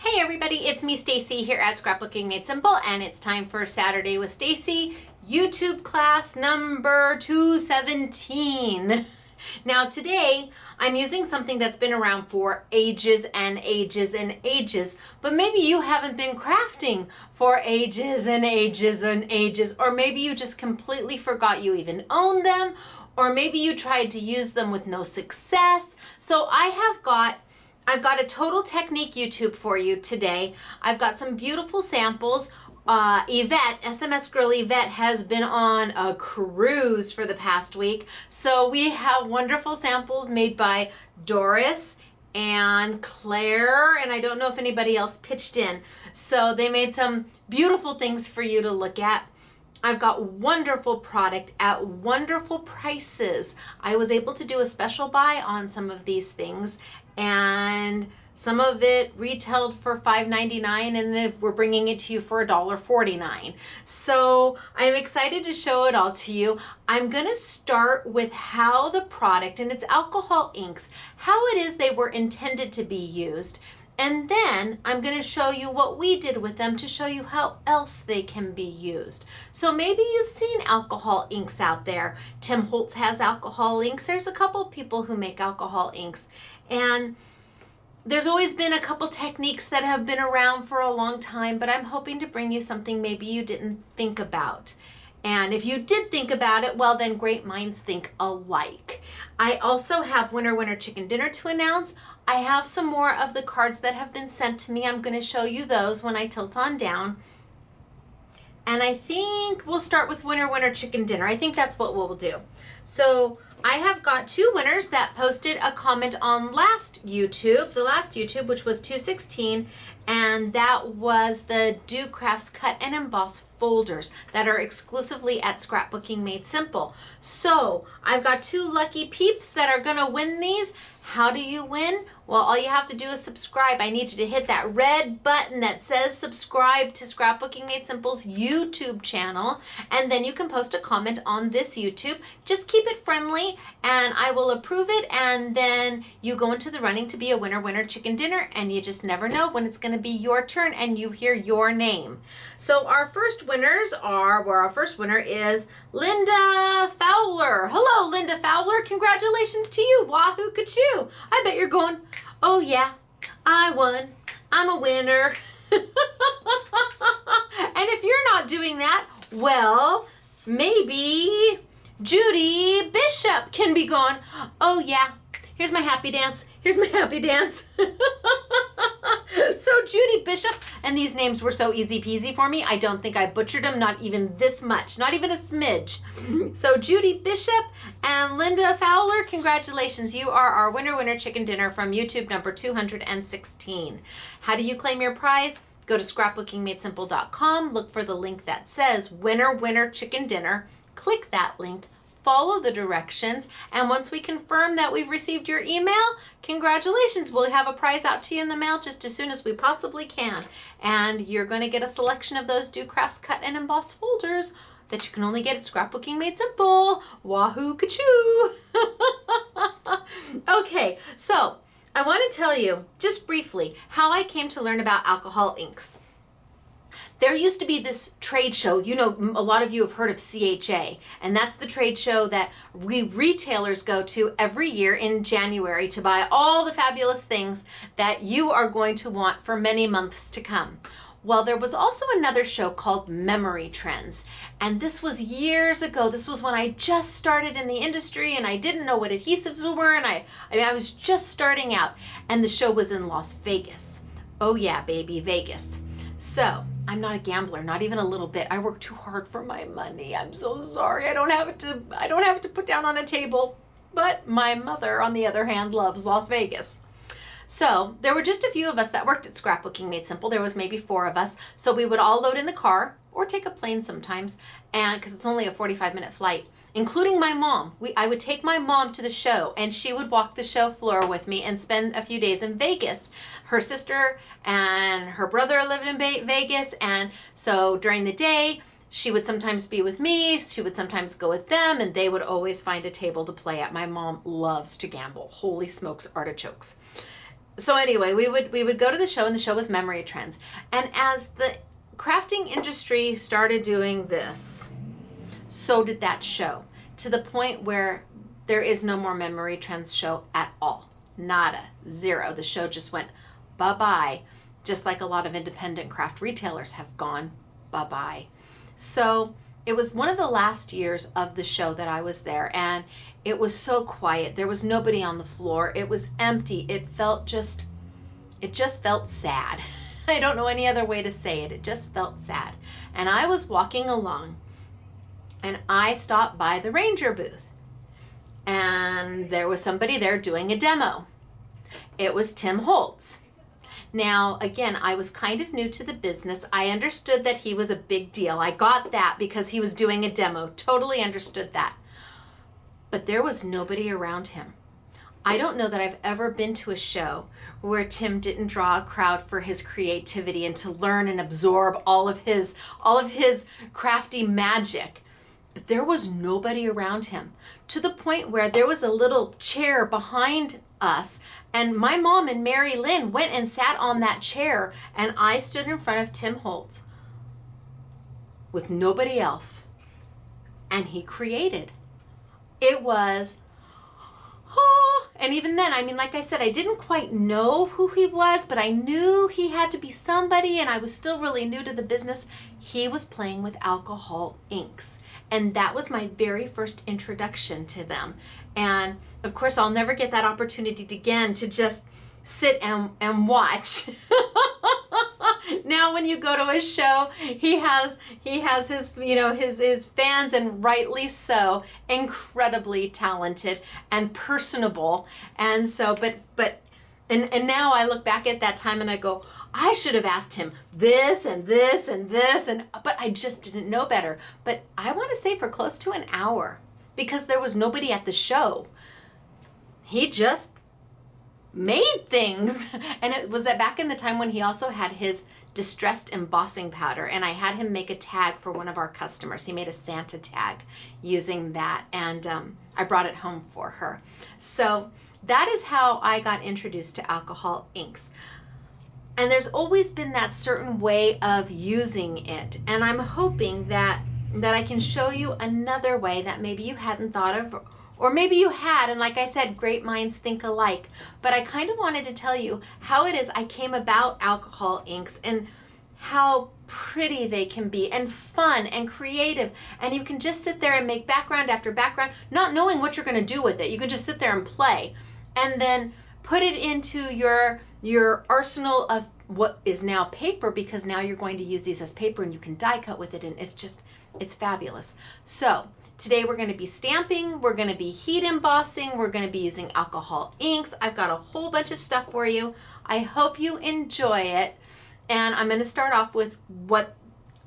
Hey everybody, it's me Stacy here at Scrapbooking Made Simple, and it's time for Saturday with Stacy YouTube class number 217. Now today I'm using something that's been around for ages and ages and ages, but maybe you haven't been crafting for ages and ages and ages, or maybe you just completely forgot you even owned them, or maybe you tried to use them with no success. So I've got a Total Technique YouTube for you today. I've got some beautiful samples. Yvette, SMS Girl Yvette, has been on a cruise for the past week. So we have wonderful samples made by Doris and Claire, and I don't know if anybody else pitched in. So they made some beautiful things for you to look at. I've got wonderful product at wonderful prices. I was able to do a special buy on some of these things, and some of it retailed for $5.99, and then we're bringing it to you for $1.49. So I'm excited to show it all to you. I'm gonna start with how the product, and it's alcohol inks, how it is they were intended to be used. And then I'm going to show you what we did with them to show you how else they can be used. So maybe you've seen alcohol inks out there. Tim Holtz has alcohol inks. There's a couple people who make alcohol inks. And there's always been a couple techniques that have been around for a long time, but I'm hoping to bring you something maybe you didn't think about. And if you did think about it, well, then great minds think alike. I also have Winner Chicken Dinner to announce. I have some more of the cards that have been sent to me. I'm going to show you those when I tilt on down. And I think we'll start with Winner Chicken Dinner. I think that's what we'll do. So I have got two winners that posted a comment on the last YouTube, which was 216, and that was the Do Crafts Cut and Emboss folders that are exclusively at Scrapbooking Made Simple. So I've got two lucky peeps that are gonna win these. How do you win? Well, all you have to do is subscribe. I need you to hit that red button that says subscribe to Scrapbooking Made Simple's YouTube channel, and then you can post a comment on this YouTube. Just keep it friendly and I will approve it, and then you go into the running to be a winner chicken dinner, and you just never know when it's going to be your turn and you hear your name. So our first winners are, our first winner is Linda Fowler. Hello, Linda Fowler. Congratulations to you. Wahoo kachoo. I bet you're going, oh yeah, I won. I'm a winner. And if you're not doing that, well, maybe Judy Bishop can be going, oh yeah, here's my happy dance. Here's my happy dance. So Judy Bishop, and these names were so easy peasy for me. I don't think I butchered them, not even this much, not even a smidge. So Judy Bishop and Linda Fowler, congratulations. You are our winner chicken dinner from YouTube number 216. How do you claim your prize? Go to scrapbookingmadesimple.com, look for the link that says winner chicken dinner, click that link, follow the directions, and once we confirm that we've received your email, congratulations, we'll have a prize out to you in the mail just as soon as we possibly can. And you're going to get a selection of those Do Crafts Cut and Emboss folders that you can only get at Scrapbooking Made Simple. Wahoo kachoo! Okay, so I want to tell you just briefly how I came to learn about alcohol inks. There used to be this trade show, you know, a lot of you have heard of CHA, and that's the trade show that we retailers go to every year in January to buy all the fabulous things that you are going to want for many months to come. Well, there was also another show called Memory Trends, and this was years ago. This was when I just started in the industry and I didn't know what adhesives were, and I was just starting out, and the show was in Las Vegas. Oh yeah, baby, Vegas. So I'm not a gambler, not even a little bit. I work too hard for my money. I'm so sorry. I don't have it to put down on a table. But my mother, on the other hand, loves Las Vegas. So there were just a few of us that worked at Scrapbooking Made Simple. There was maybe 4 of us. So we would all load in the car or take a plane sometimes, and because it's only a 45-minute flight, including my mom. I would take my mom to the show, and she would walk the show floor with me and spend a few days in Vegas. Her sister and her brother lived in Vegas, and so during the day, she would sometimes be with me, she would sometimes go with them, and they would always find a table to play at. My mom loves to gamble. Holy smokes, artichokes. So anyway, we would go to the show, and the show was Memory Trends. And as the crafting industry started doing this, so did that show, to the point where there is no more Memory Trends show at all. Nada, zero. The show just went bye-bye, just like a lot of independent craft retailers have gone bye-bye. So it was one of the last years of the show that I was there, and it was so quiet. There was nobody on the floor. It was empty. It just felt sad. I don't know any other way to say it. It just felt sad. And I was walking along, and I stopped by the Ranger booth, and there was somebody there doing a demo. It was Tim Holtz. Now, again, I was kind of new to the business. I understood that he was a big deal. I got that because he was doing a demo. Totally understood that. But there was nobody around him. I don't know that I've ever been to a show where Tim didn't draw a crowd for his creativity and to learn and absorb all of his crafty magic. But there was nobody around him, to the point where there was a little chair behind us, and my mom and Mary Lynn went and sat on that chair, and I stood in front of Tim Holtz with nobody else, and he created. It was, and even then, I mean, like I said, I didn't quite know who he was, but I knew he had to be somebody, and I was still really new to the business. He was playing with alcohol inks, and that was my very first introduction to them. And of course, I'll never get that opportunity again to just sit and watch. Now when you go to a show, he has his, his fans, and rightly so, incredibly talented and personable. And so, but now I look back at that time and I go, I should have asked him this and this and this, but I just didn't know better. But I want to say for close to an hour, because there was nobody at the show. He just made things. And it was back in the time when he also had his distressed embossing powder, and I had him make a tag for one of our customers. He made a Santa tag using that, and I brought it home for her. So that is how I got introduced to alcohol inks. And there's always been that certain way of using it, and I'm hoping that I can show you another way that maybe you hadn't thought of, or maybe you had, and like I said, great minds think alike. But I kind of wanted to tell you how it is I came about alcohol inks, and how pretty they can be, and fun and creative. And you can just sit there and make background after background, not knowing what you're going to do with it. You can just sit there and play, and then put it into your arsenal of what is now paper, because now you're going to use these as paper, and you can die cut with it, and it's fabulous. So today we're going to be stamping, we're going to be heat embossing, we're going to be using alcohol inks. I've got a whole bunch of stuff for you. I hope you enjoy it. And I'm going to start off with what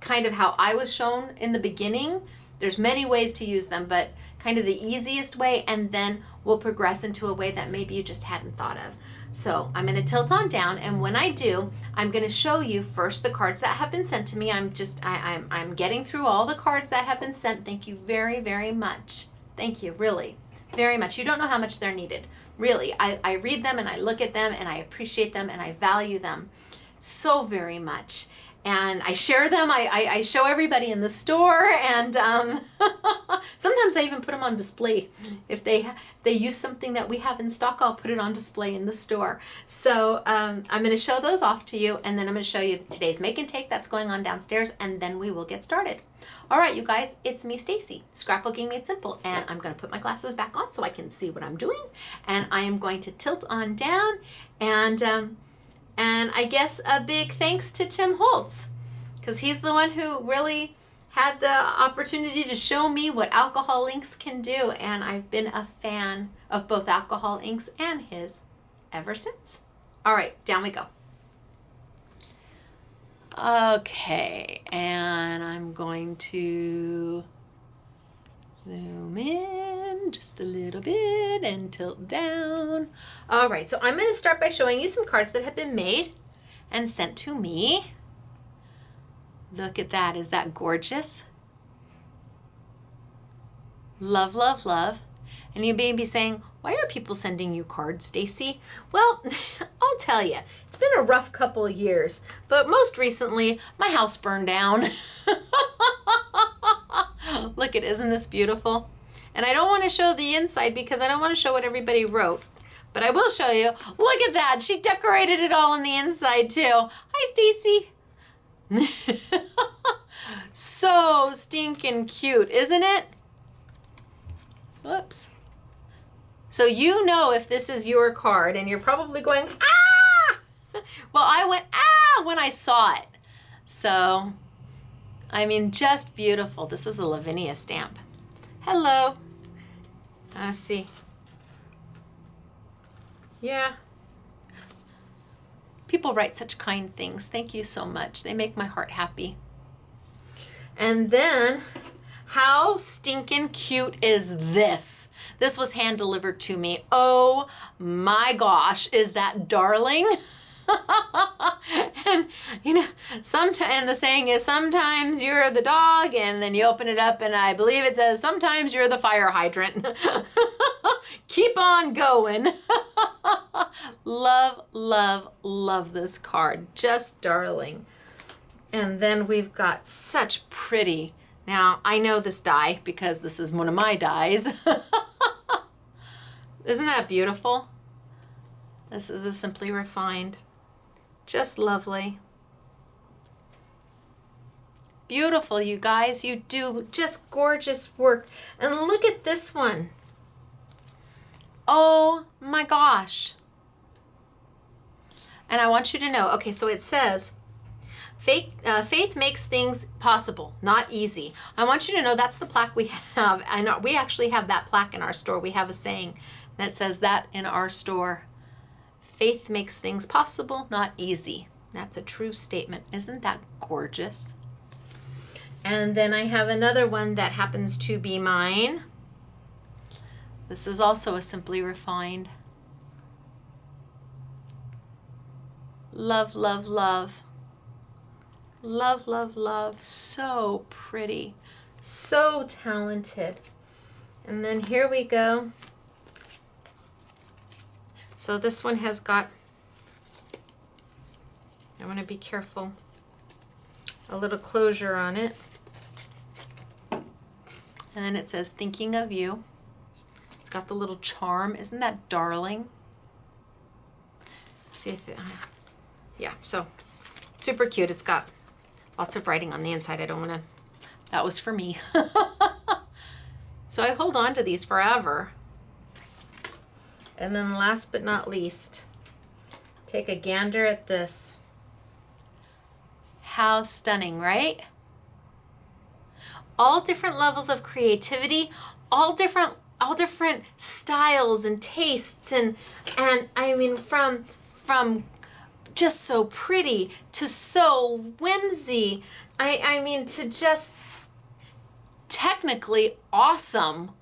kind of how I was shown in the beginning. There's many ways to use them, but kind of the easiest way, and then we'll progress into a way that maybe you just hadn't thought of. So I'm going to tilt on down, and when I do, I'm going to show you first the cards that have been sent to me. I'm getting through all the cards that have been sent. Thank you very, very much. Thank you, really, very much. You don't know how much they're needed. Really, I read them, and I look at them, and I appreciate them, and I value them so very much. And I share them. I show everybody in the store, and sometimes I even put them on display. If they use something that we have in stock, I'll put it on display in the store. So I'm going to show those off to you, and then I'm going to show you today's make and take that's going on downstairs, and then we will get started. All right, you guys, it's me, Stacy, Scrapbooking Made Simple, and I'm going to put my glasses back on so I can see what I'm doing, and I am going to tilt on down, and I guess a big thanks to Tim Holtz, because he's the one who really had the opportunity to show me what alcohol inks can do, and I've been a fan of both alcohol inks and his ever since. All right, down we go. Okay, and I'm going to zoom in just a little bit and tilt down. All right, so I'm going to start by showing you some cards that have been made and sent to me. Look at that. Is that gorgeous? Love, love, love. And you may be saying, Why are people sending you cards, Stacy? Well, I'll tell you, it's been a rough couple of years, but most recently, my house burned down. Look, isn't this beautiful? And I don't want to show the inside because I don't want to show what everybody wrote. But I will show you. Look at that. She decorated it all on the inside too. Hi, Stacy. So stinking cute, isn't it? Whoops. So you know if this is your card and you're probably going, ah! Well, I went, ah, when I saw it. So, I mean, just beautiful. This is a Lavinia stamp. Hello. Let's see. Yeah. People write such kind things. Thank you so much. They make my heart happy. And then, how stinking cute is this? This was hand delivered to me. Oh my gosh, is that darling? And you know, and the saying is sometimes you're the dog, and then you open it up and I believe it says sometimes you're the fire hydrant. Keep on going. Love, love, love this card. Just darling. And then we've got such pretty, now I know this die because this is one of my dies. Isn't that beautiful? This is a Simply Refined. Just lovely. Beautiful, you guys. You do just gorgeous work. And look at this one. Oh my gosh. And I want you to know, okay, so it says, faith makes things possible, not easy. I want you to know that's the plaque we have. I know we actually have that plaque in our store. We have a saying that says that in our store. Faith makes things possible, not easy. That's a true statement. Isn't that gorgeous? And then I have another one that happens to be mine. This is also a Simply Refined. Love, love, love. Love, love, love. So pretty. So talented. And then here we go. So this one has got, I want to be careful, a little closure on it. And then it says, thinking of you. It's got the little charm. Isn't that darling? Let's see if it, yeah, so super cute. It's got lots of writing on the inside. I don't want to, that was for me. So I hold on to these forever. And then last but not least, take a gander at this. How stunning, right? All different levels of creativity, all different styles and tastes, and I mean from just so pretty to so whimsy. I mean to just technically awesome.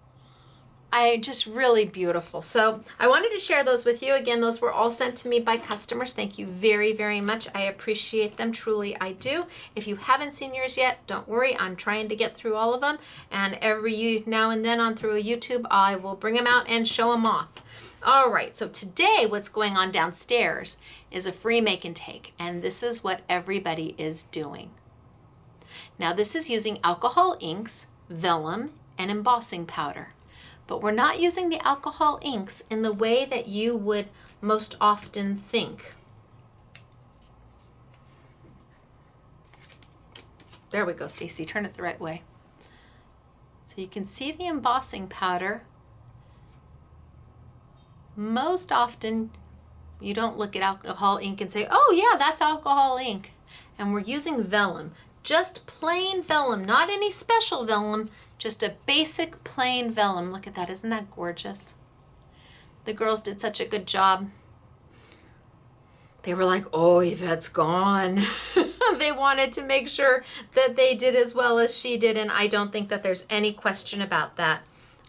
Just really beautiful. So I wanted to share those with you. Again, those were all sent to me by customers. Thank you very, very much. I appreciate them. Truly, I do. If you haven't seen yours yet, don't worry. I'm trying to get through all of them. And every now and then on through a YouTube, I will bring them out and show them off. All right, so today what's going on downstairs is a free make and take. And this is what everybody is doing. Now this is using alcohol inks, vellum, and embossing powder. But we're not using the alcohol inks in the way that you would most often think. There we go, Stacy. Turn it the right way. So you can see the embossing powder. Most often, you don't look at alcohol ink and say, oh yeah, that's alcohol ink. And we're using vellum. Just plain vellum, not any special vellum, just a basic plain vellum. Look at that, isn't that gorgeous? The girls did such a good job. They were like, oh, Yvette's gone. They wanted to make sure that they did as well as she did, and I don't think that there's any question about that.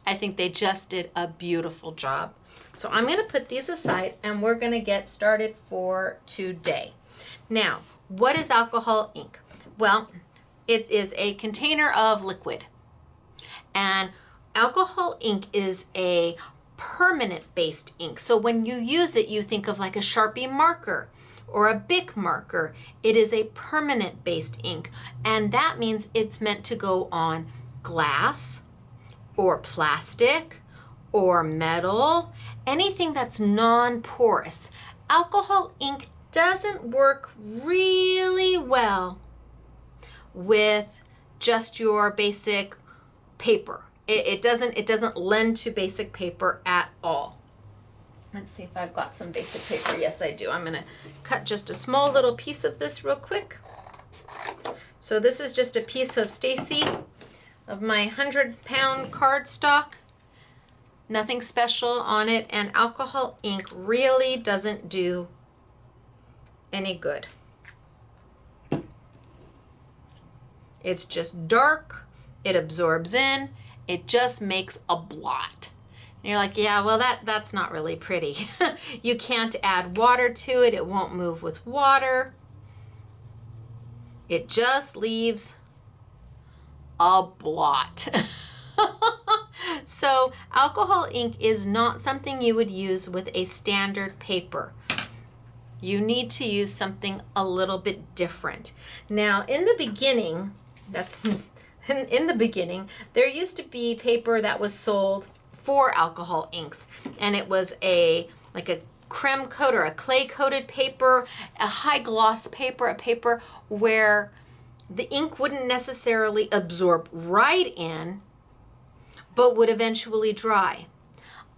I think they just did a beautiful job. So I'm gonna put these aside and we're gonna get started for today. Now, what is alcohol ink? Well, it is a container of liquid. And alcohol ink is a permanent-based ink. So when you use it, you think of like a Sharpie marker or a Bic marker. It is a permanent-based ink, and that means it's meant to go on glass or plastic or metal, anything that's non-porous. Alcohol ink doesn't work really well with just your basic paper. It doesn't lend to basic paper at all. Let's see if I've got some basic paper. Yes, I do. I'm going to cut just a small little piece of this real quick. So this is just a piece of Stacy, of my 100-pound cardstock. Nothing special on it, and alcohol ink really doesn't do any good. It's just dark, it absorbs in, it just makes a blot. And you're like, yeah, well that's not really pretty. You can't add water to it, it won't move with water. It just leaves a blot. So alcohol ink is not something you would use with a standard paper. You need to use something a little bit different. Now, in the beginning, in the beginning, there used to be paper that was sold for alcohol inks, and it was like a creme coat or a clay coated paper, a high gloss paper, a paper where the ink wouldn't necessarily absorb right in, but would eventually dry.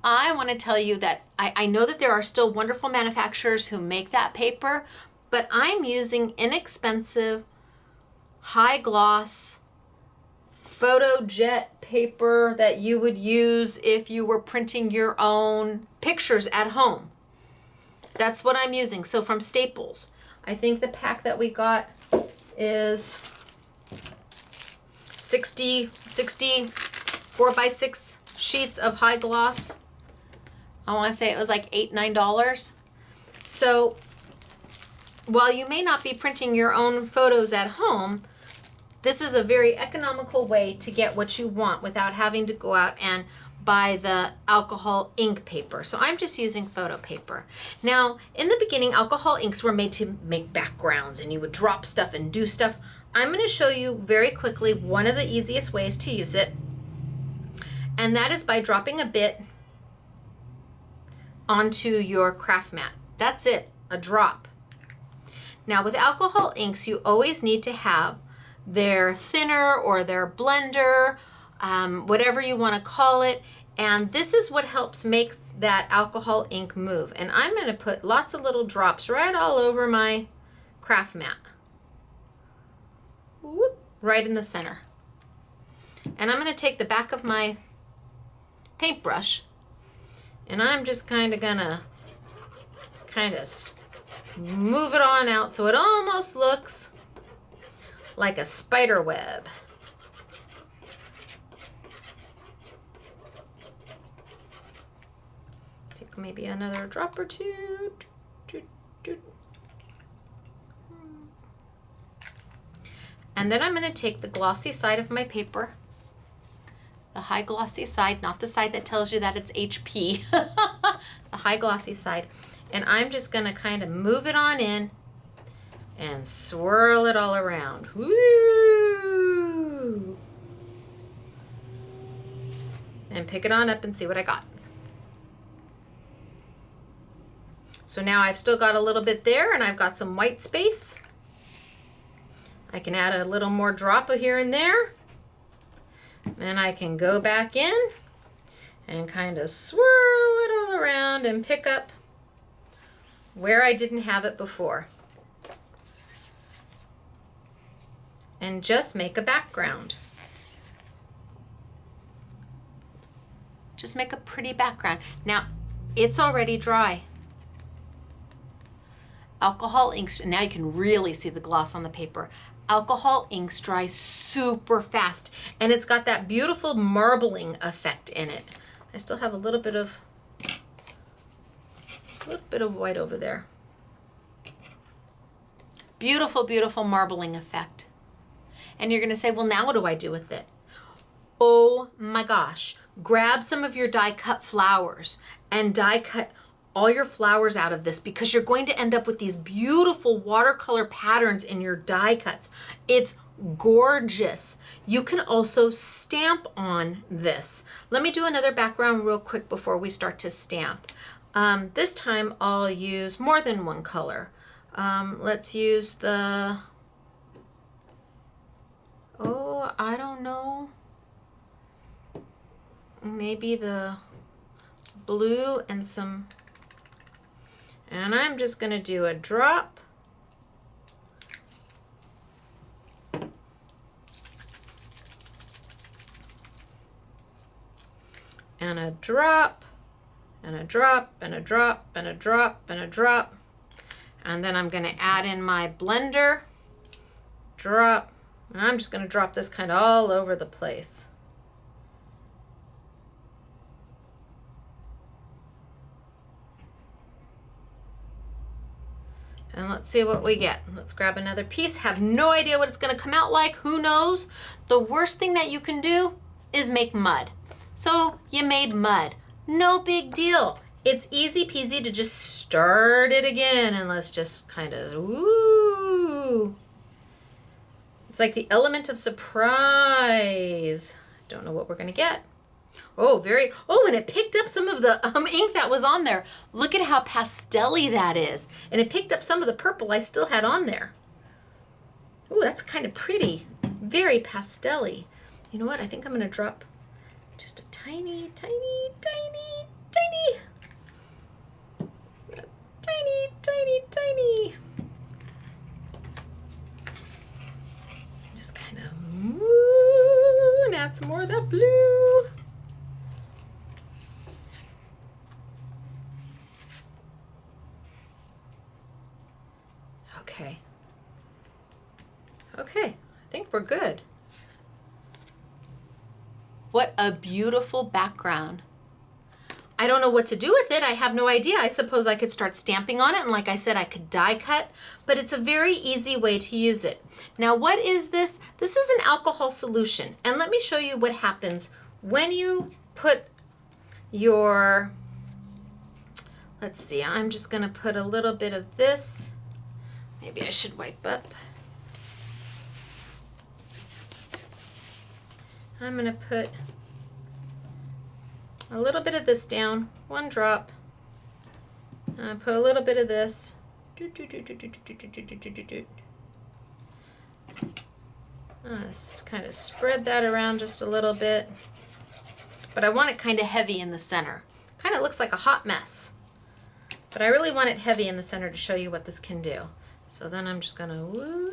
I want to tell you that I know that there are still wonderful manufacturers who make that paper, but I'm using inexpensive, high gloss, photo jet paper that you would use if you were printing your own pictures at home. That's what I'm using. So from Staples, I think the pack that we got is 60 4x6 sheets of high gloss. I want to say it was like $8, $9. So while you may not be printing your own photos at home, this is a very economical way to get what you want without having to go out and buy the alcohol ink paper. So I'm just using photo paper. Now, in the beginning, alcohol inks were made to make backgrounds, and you would drop stuff and do stuff. I'm going to show you very quickly one of the easiest ways to use it, and that is by dropping a bit onto your craft mat. That's it, a drop. Now with alcohol inks, you always need to have their thinner or their blender, whatever you want to call it, and this is what helps make that alcohol ink move. And I'm going to put lots of little drops right all over my craft mat. Whoop, right in the center. And I'm going to take the back of my paintbrush, and I'm just kind of gonna move it on out so it almost looks like a spider web. Take maybe another drop or two. And then I'm going to take the glossy side of my paper, the high glossy side, not the side that tells you that it's HP, the high glossy side. And I'm just going to kind of move it on in and swirl it all around. Woo! And pick it on up and see what I got. So now I've still got a little bit there, and I've got some white space. I can add a little more drop of here and there. Then I can go back in and kind of swirl it all around and pick up where I didn't have it before. And just make a background. Just make a pretty background. Now, it's already dry. Alcohol inks, now you can really see the gloss on the paper. Alcohol inks dry super fast, and it's got that beautiful marbling effect in it. I still have a little bit of white over there. Beautiful, beautiful marbling effect. And you're going to say, well, now what do I do with it? Oh my gosh, grab some of your die cut flowers and die cut all your flowers out of this, because you're going to end up with these beautiful watercolor patterns in your die cuts. It's gorgeous. You can also stamp on this. Let me do another background real quick before we start to stamp. This time I'll use more than one color. Let's use the, oh, I don't know, maybe the blue and some, and I'm just going to do a drop. And a drop, and a drop, and a drop, and a drop, and a drop. And then I'm going to add in my blender, drop, and I'm just going to drop this kind of all over the place. And let's see what we get. Let's grab another piece. Have no idea what it's going to come out like. Who knows? The worst thing that you can do is make mud. So you made mud. No big deal. It's easy peasy to just start it again, and let's just kind of, woo. It's like the element of surprise. Don't know what we're going to get. Oh, and it picked up some of the ink that was on there. Look at how pastel-y that is. And it picked up some of the purple I still had on there. Oh, that's kind of pretty. Very pastel-y. You know what? I think I'm going to drop just a tiny, tiny, tiny, tiny, tiny, tiny, tiny. Just kind of, ooh, and add some more of that blue. Okay. Okay, I think we're good. What a beautiful background. I don't know what to do with it. I have no idea. I suppose I could start stamping on it, and like I said, I could die cut, but it's a very easy way to use it. Now, what is this? This is an alcohol solution, and let me show you what happens when you put your, let's see, I'm just gonna put a little bit of this. Maybe I should wipe up. I'm going to put a little bit of this down, one drop. Put a little bit of this. Kind of spread that around just a little bit. But I want it kind of heavy in the center. Kind of looks like a hot mess. But I really want it heavy in the center to show you what this can do. So then I'm just going to woo.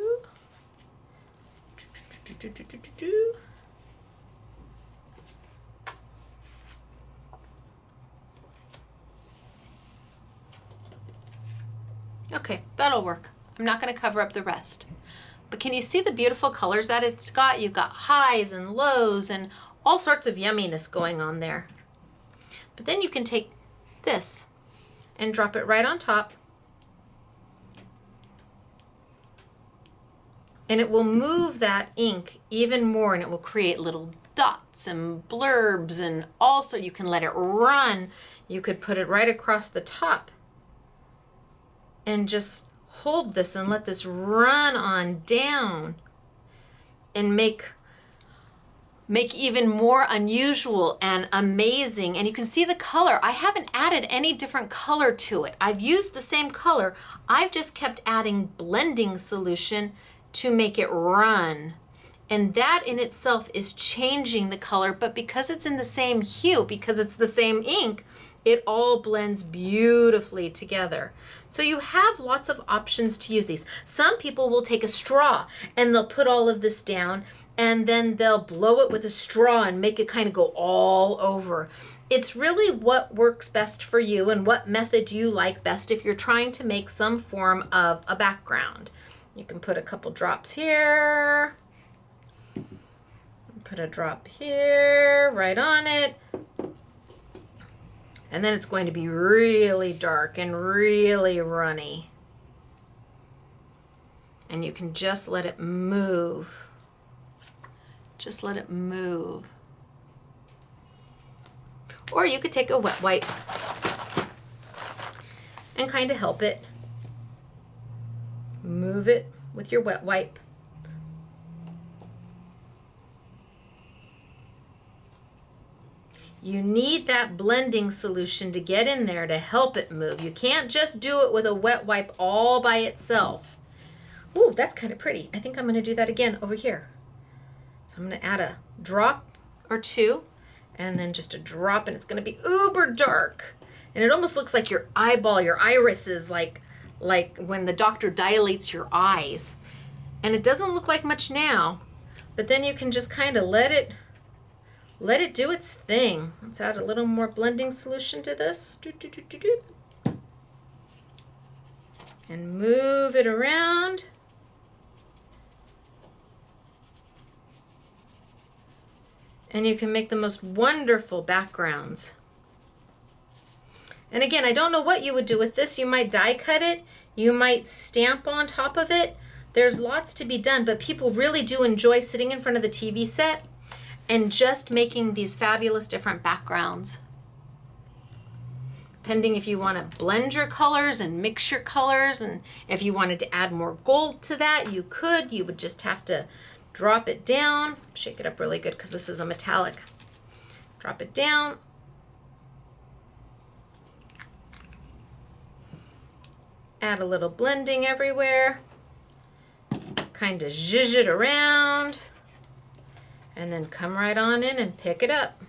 Okay, that'll work. I'm not going to cover up the rest. But can you see the beautiful colors that it's got? You've got highs and lows and all sorts of yumminess going on there. But then you can take this and drop it right on top. And it will move that ink even more, and it will create little dots and blurbs, and also you can let it run. You could put it right across the top and just hold this and let this run on down and make even more unusual and amazing. And you can see the color. I haven't added any different color to it. I've used the same color. I've just kept adding blending solution to make it run. And that in itself is changing the color, but because it's in the same hue, because it's the same ink, it all blends beautifully together. So you have lots of options to use these. Some people will take a straw and they'll put all of this down, and then they'll blow it with a straw and make it kind of go all over. It's really what works best for you and what method you like best if you're trying to make some form of a background. You can put a couple drops here, put a drop here, right on it. And then it's going to be really dark and really runny. And you can just let it move. Just let it move. Or you could take a wet wipe and kind of help it. Move it with your wet wipe. You need that blending solution to get in there to help it move. You can't just do it with a wet wipe all by itself. Ooh, that's kind of pretty. I think I'm going to do that again over here. So I'm going to add a drop or two, and then just a drop, and it's going to be uber dark. And it almost looks like your eyeball, your iris is like when the doctor dilates your eyes. And it doesn't look like much now, but then you can just kind of let it do its thing. Let's add a little more blending solution to this. And move it around. And you can make the most wonderful backgrounds. And again, I don't know what you would do with this. You might die cut it. You might stamp on top of it. There's lots to be done, but people really do enjoy sitting in front of the TV set and just making these fabulous different backgrounds. Depending if you want to blend your colors and mix your colors, and if you wanted to add more gold to that, you could. You would just have to drop it down, shake it up really good because this is a metallic. Drop it down. Add a little blending everywhere. Kind of zhuzh it around. And then come right on in and pick it up.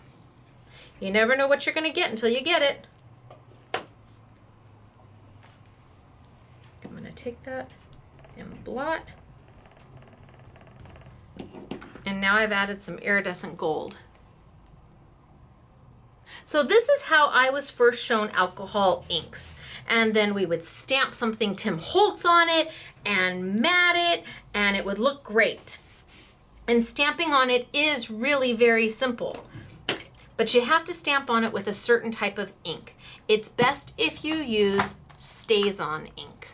You never know what you're going to get until you get it. I'm going to take that and blot. And now I've added some iridescent gold. So this is how I was first shown alcohol inks. And then we would stamp something Tim Holtz on it and mat it, and it would look great. And stamping on it is really very simple, but you have to stamp on it with a certain type of ink. It's best if you use Staz On ink.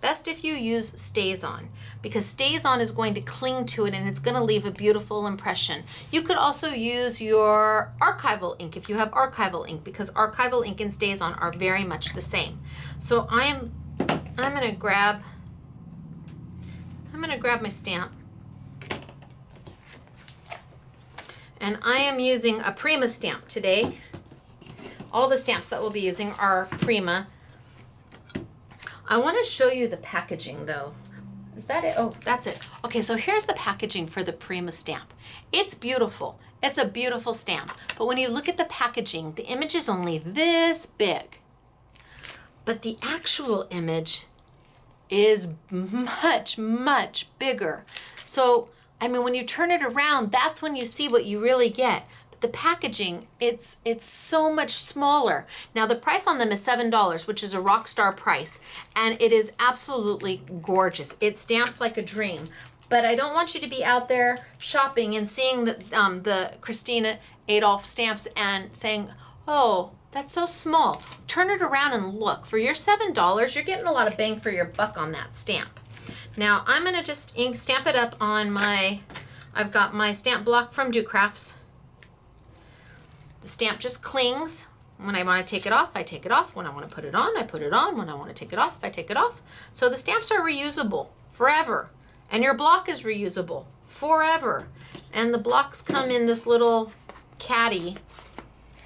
Best if you use Staz On, because Staz On is going to cling to it and it's going to leave a beautiful impression. You could also use your archival ink if you have archival ink, because archival ink and Staz On are very much the same. So I'm going to grab my stamp. And I am using a Prima stamp today. All the stamps that we'll be using are Prima. I want to show you the packaging though. Is that it? Oh, that's it. Okay, so here's the packaging for the Prima stamp. It's beautiful. It's a beautiful stamp. But when you look at the packaging, the image is only this big. But the actual image is much, much bigger. So I mean, when you turn it around, that's when you see what you really get. But the packaging, it's so much smaller. Now, the price on them is $7, which is a rock star price, and it is absolutely gorgeous. It stamps like a dream. But I don't want you to be out there shopping and seeing the Christina Adolph stamps and saying, oh, that's so small. Turn it around and look. For your $7, you're getting a lot of bang for your buck on that stamp. Now I'm going to just stamp it up on I've got my stamp block from Do Crafts. The stamp just clings. When I want to take it off, I take it off. When I want to put it on, I put it on. When I want to take it off, I take it off. So the stamps are reusable forever. And your block is reusable forever. And the blocks come in this little caddy.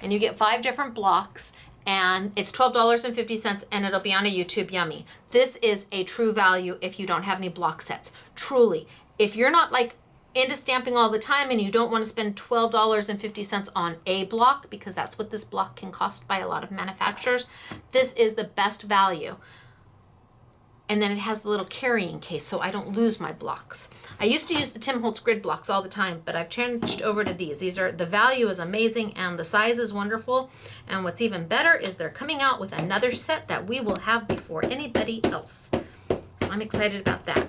And you get 5 different blocks. And it's $12.50, and it'll be on a YouTube Yummy. This is a true value if you don't have any block sets. Truly. If you're not like into stamping all the time and you don't want to spend $12.50 on a block, because that's what this block can cost by a lot of manufacturers, this is the best value. And then it has the little carrying case so I don't lose my blocks. I used to use the Tim Holtz grid blocks all the time, but I've changed over to these. The value is amazing and the size is wonderful. And what's even better is they're coming out with another set that we will have before anybody else. So I'm excited about that.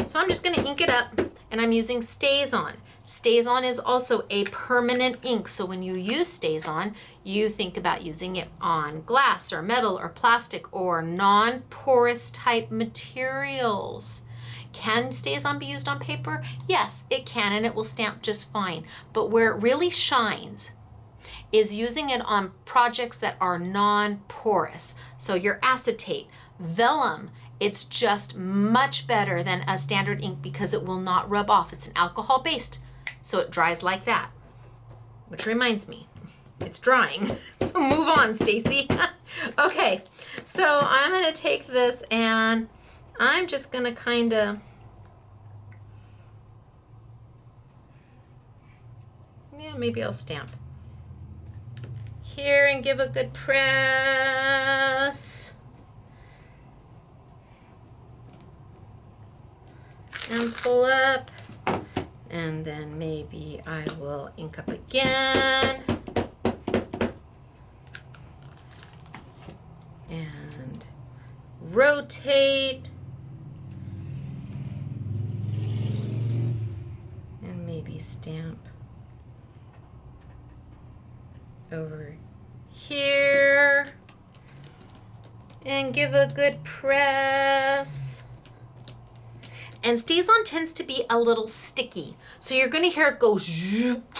So I'm just going to ink it up, and I'm using Staz On. Staz On is also a permanent ink, so when you use Staz On, you think about using it on glass or metal or plastic or non-porous type materials. Can Staz On be used on paper? Yes, it can, and it will stamp just fine. But where it really shines is using it on projects that are non-porous. So your acetate, vellum, it's just much better than a standard ink because it will not rub off. It's an alcohol based, so it dries like that. Which reminds me, it's drying. So move on, Stacy. Okay, so I'm gonna take this and I'm just gonna kind of, yeah, maybe I'll stamp here and give a good press. And pull up. And then maybe I will ink up again. And rotate. And maybe stamp over here. And give a good press. And Staz On tends to be a little sticky. So you're gonna hear it go zoop,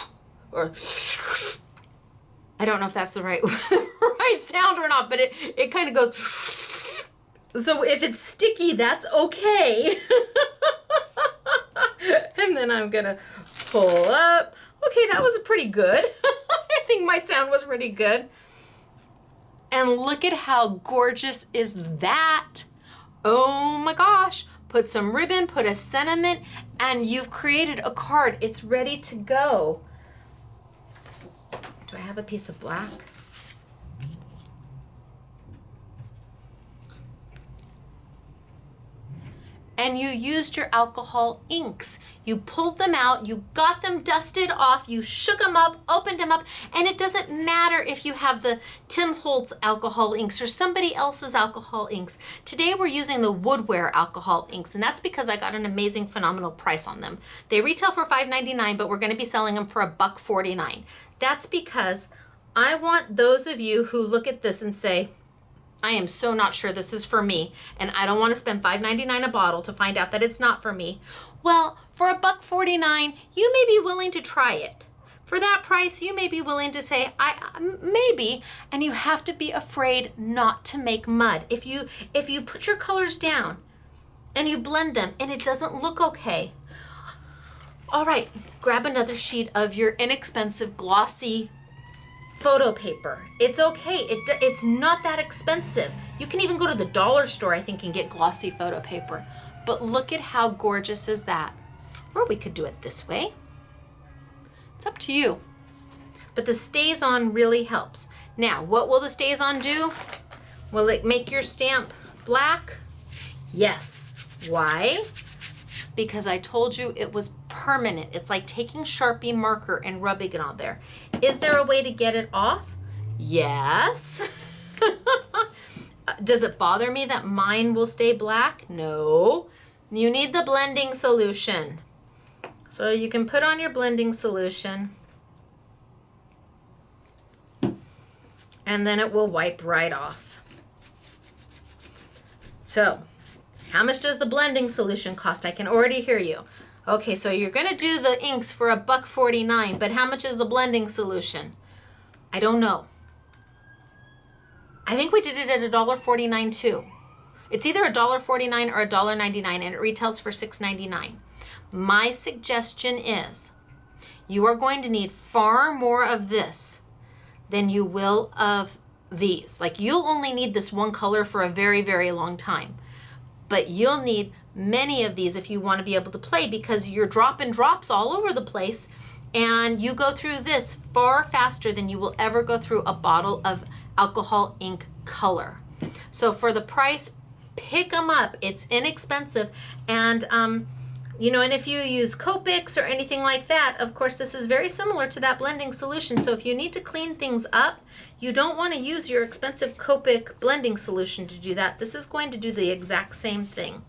or I don't know if that's the right, right sound or not, but it kind of goes. So if it's sticky, that's okay. And then I'm gonna pull up. Okay, that was pretty good. I think my sound was pretty good. And look at how gorgeous is that. Oh my gosh. Put some ribbon, put a sentiment, and you've created a card. It's ready to go. Do I have a piece of black? And you used your alcohol inks. You pulled them out, you got them dusted off, you shook them up, opened them up, and it doesn't matter if you have the Tim Holtz alcohol inks or somebody else's alcohol inks. Today we're using the Woodware alcohol inks, and that's because I got an amazing, phenomenal price on them. They retail for $5.99, but we're gonna be selling them for $1.49. That's because I want those of you who look at this and say, I am so not sure this is for me, and I don't want to spend $5.99 a bottle to find out that it's not for me. Well, for $1.49, you may be willing to try it. For that price, you may be willing to say, maybe, and you have to be afraid not to make mud. If you put your colors down and you blend them and it doesn't look okay, all right, grab another sheet of your inexpensive glossy photo paper. It's okay. It's not that expensive. You can even go to the dollar store, I think, and get glossy photo paper. But look at how gorgeous is that. Or we could do it this way. It's up to you. But the Staz On really helps. Now, what will the Staz On do? Will it make your stamp black? Yes. Why? Because I told you it was permanent. It's like taking Sharpie marker and rubbing it on there. Is there a way to get it off? Yes. Does it bother me that mine will stay black? No. You need the blending solution. So you can put on your blending solution and then it will wipe right off. So, how much does the blending solution cost? I can already hear you. Okay, so you're gonna do the inks for $1.49, but how much is the blending solution? I don't know. I think we did it at $1.49 too. It's either $1.49 or $1.99, and it retails for $6.99. My suggestion is you are going to need far more of this than you will of these. Like, you'll only need this one color for a very, very long time. But you'll need many of these if you want to be able to play, because you're dropping drops all over the place, and you go through this far faster than you will ever go through a bottle of alcohol ink color. So for the price, pick them up. It's inexpensive. And you know, and if you use Copics or anything like that, of course, this is very similar to that blending solution. So if you need to clean things up, you don't want to use your expensive Copic blending solution to do that. This is going to do the exact same thing.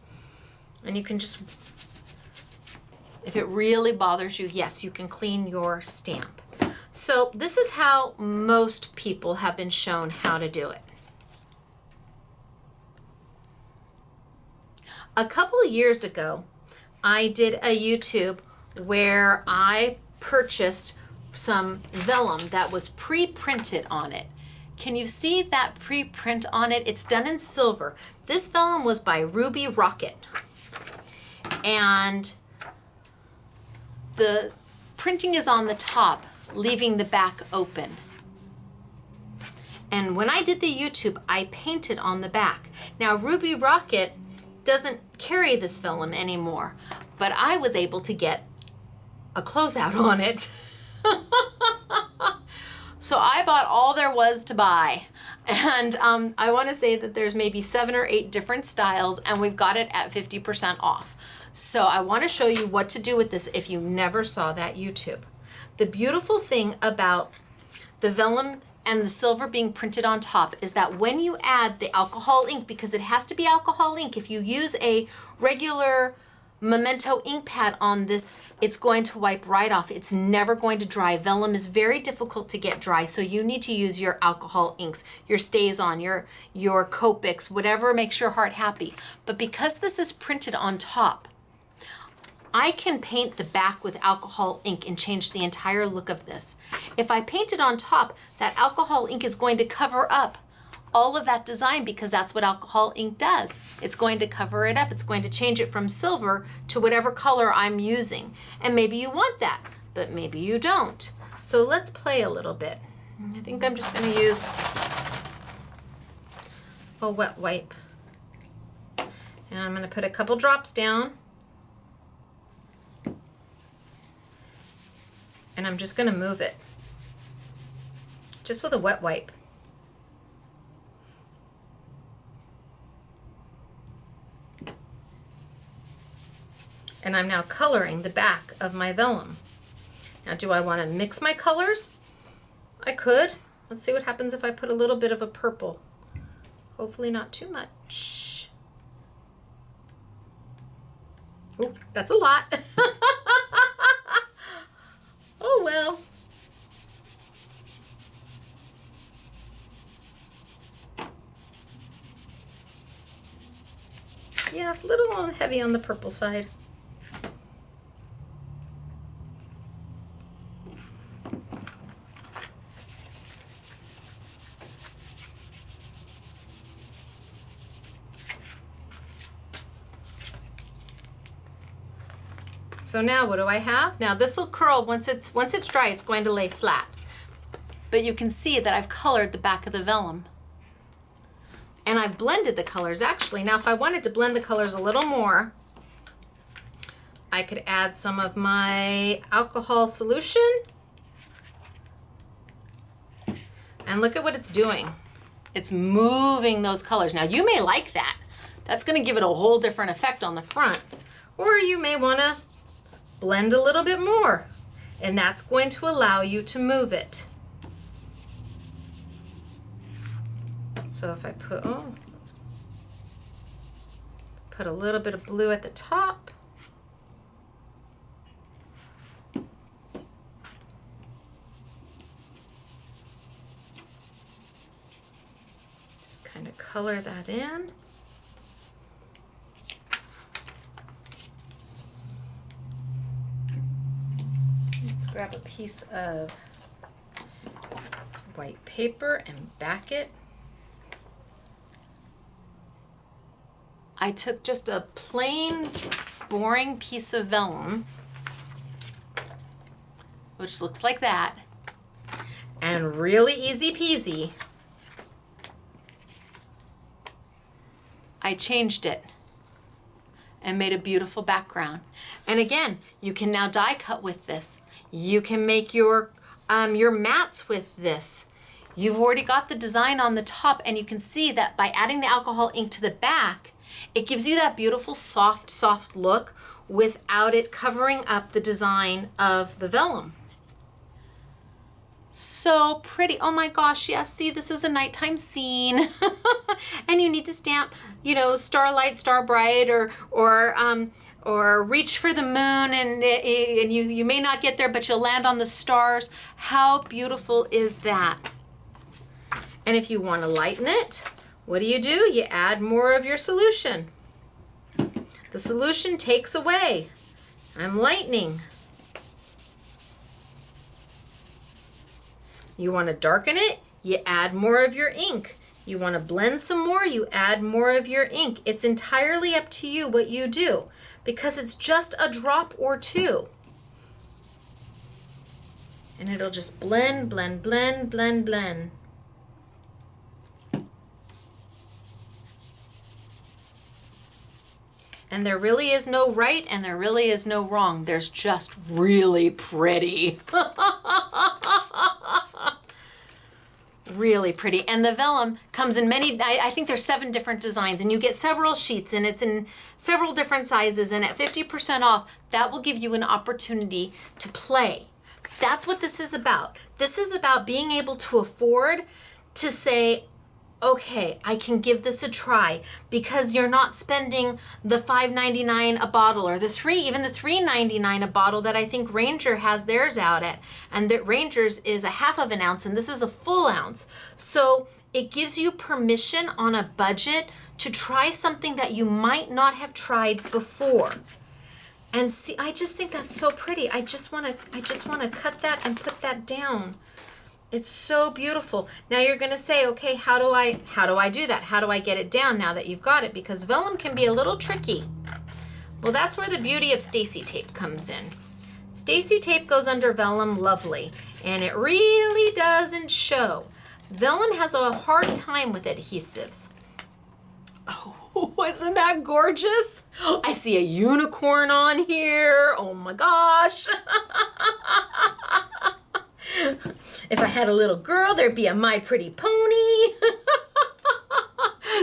And you can just, if it really bothers you, yes, you can clean your stamp. So this is how most people have been shown how to do it. A couple of years ago, I did a YouTube where I purchased some vellum that was pre-printed on it. Can you see that pre-print on it? It's done in silver. This vellum was by Ruby Rocket. And the printing is on the top, leaving the back open. And when I did the YouTube, I painted on the back. Now, Ruby Rocket doesn't carry this vellum anymore, but I was able to get a closeout on it. So I bought all there was to buy. And I want to say that there's maybe 7 or 8 different styles, and we've got it at 50% off. So I want to show you what to do with this if you never saw that YouTube. The beautiful thing about the vellum and the silver being printed on top is that when you add the alcohol ink, because it has to be alcohol ink, if you use a regular Memento ink pad on this, it's going to wipe right off. It's never going to dry. Vellum is very difficult to get dry, so you need to use your alcohol inks, your Staz On, your Copics, whatever makes your heart happy. But because this is printed on top, I can paint the back with alcohol ink and change the entire look of this. If I paint it on top, that alcohol ink is going to cover up all of that design, because that's what alcohol ink does. It's going to cover it up. It's going to change it from silver to whatever color I'm using. And maybe you want that, but maybe you don't. So let's play a little bit. I think I'm just going to use a wet wipe. And I'm going to put a couple drops down. And I'm just going to move it. Just with a wet wipe. And I'm now coloring the back of my vellum. Now, do I want to mix my colors? I could. Let's see what happens if I put a little bit of a purple. Hopefully not too much. Ooh, that's a lot. Oh well. Yeah, a little heavy on the purple side. So now what do I have? Now this will curl once it's dry, it's going to lay flat. But you can see that I've colored the back of the vellum. And I've blended the colors actually. Now if I wanted to blend the colors a little more, I could add some of my alcohol solution. And look at what it's doing. It's moving those colors. Now you may like that. That's going to give it a whole different effect on the front. Or you may want to blend a little bit more, and that's going to allow you to move it. So if I put, let's put a little bit of blue at the top. Just kind of color that in. Grab a piece of white paper and back it. I took just a plain, boring piece of vellum, which looks like that, and really easy peasy, I changed it and made a beautiful background. And again, you can now die cut with this. You can make your mats with this. You've already got the design on the top, and you can see that by adding the alcohol ink to the back, it gives you that beautiful soft look without it covering up the design of the vellum. So pretty. Oh my gosh, yes, see, this is a nighttime scene. And you need to stamp, you know, Starlight, Star Bright, or reach for the moon, and you may not get there, but you'll land on the stars. How beautiful is that? And if you want to lighten it, what do? You add more of your solution. The solution takes away. I'm lightening. You want to darken it, you add more of your ink. You want to blend some more, you add more of your ink. It's entirely up to you what you do because it's just a drop or two. And it'll just blend, blend, blend, blend, blend. And there really is no right and there really is no wrong. There's just really pretty. Really pretty. And the vellum comes in many, I think there's 7 different designs, and you get several sheets, and it's in several different sizes, and at 50% off, that will give you an opportunity to play. That's what this is about. This is about being able to afford to say, okay, I can give this a try, because you're not spending the $5.99 a bottle, or even the $3.99 a bottle that I think Ranger has theirs out at. And that Ranger's is a half of an ounce and this is a full ounce. So it gives you permission on a budget to try something that you might not have tried before. And see, I just think that's so pretty. I just want to cut that and put that down. It's so beautiful. Now you're going to say, okay, how do I do that? How do I get it down now that you've got it? Because vellum can be a little tricky. Well, that's where the beauty of Stacey tape comes in. Stacey tape goes under vellum lovely, and it really doesn't show. Vellum has a hard time with adhesives. Oh, isn't that gorgeous? I see a unicorn on here. Oh my gosh. If I had a little girl, there'd be a My Pretty Pony.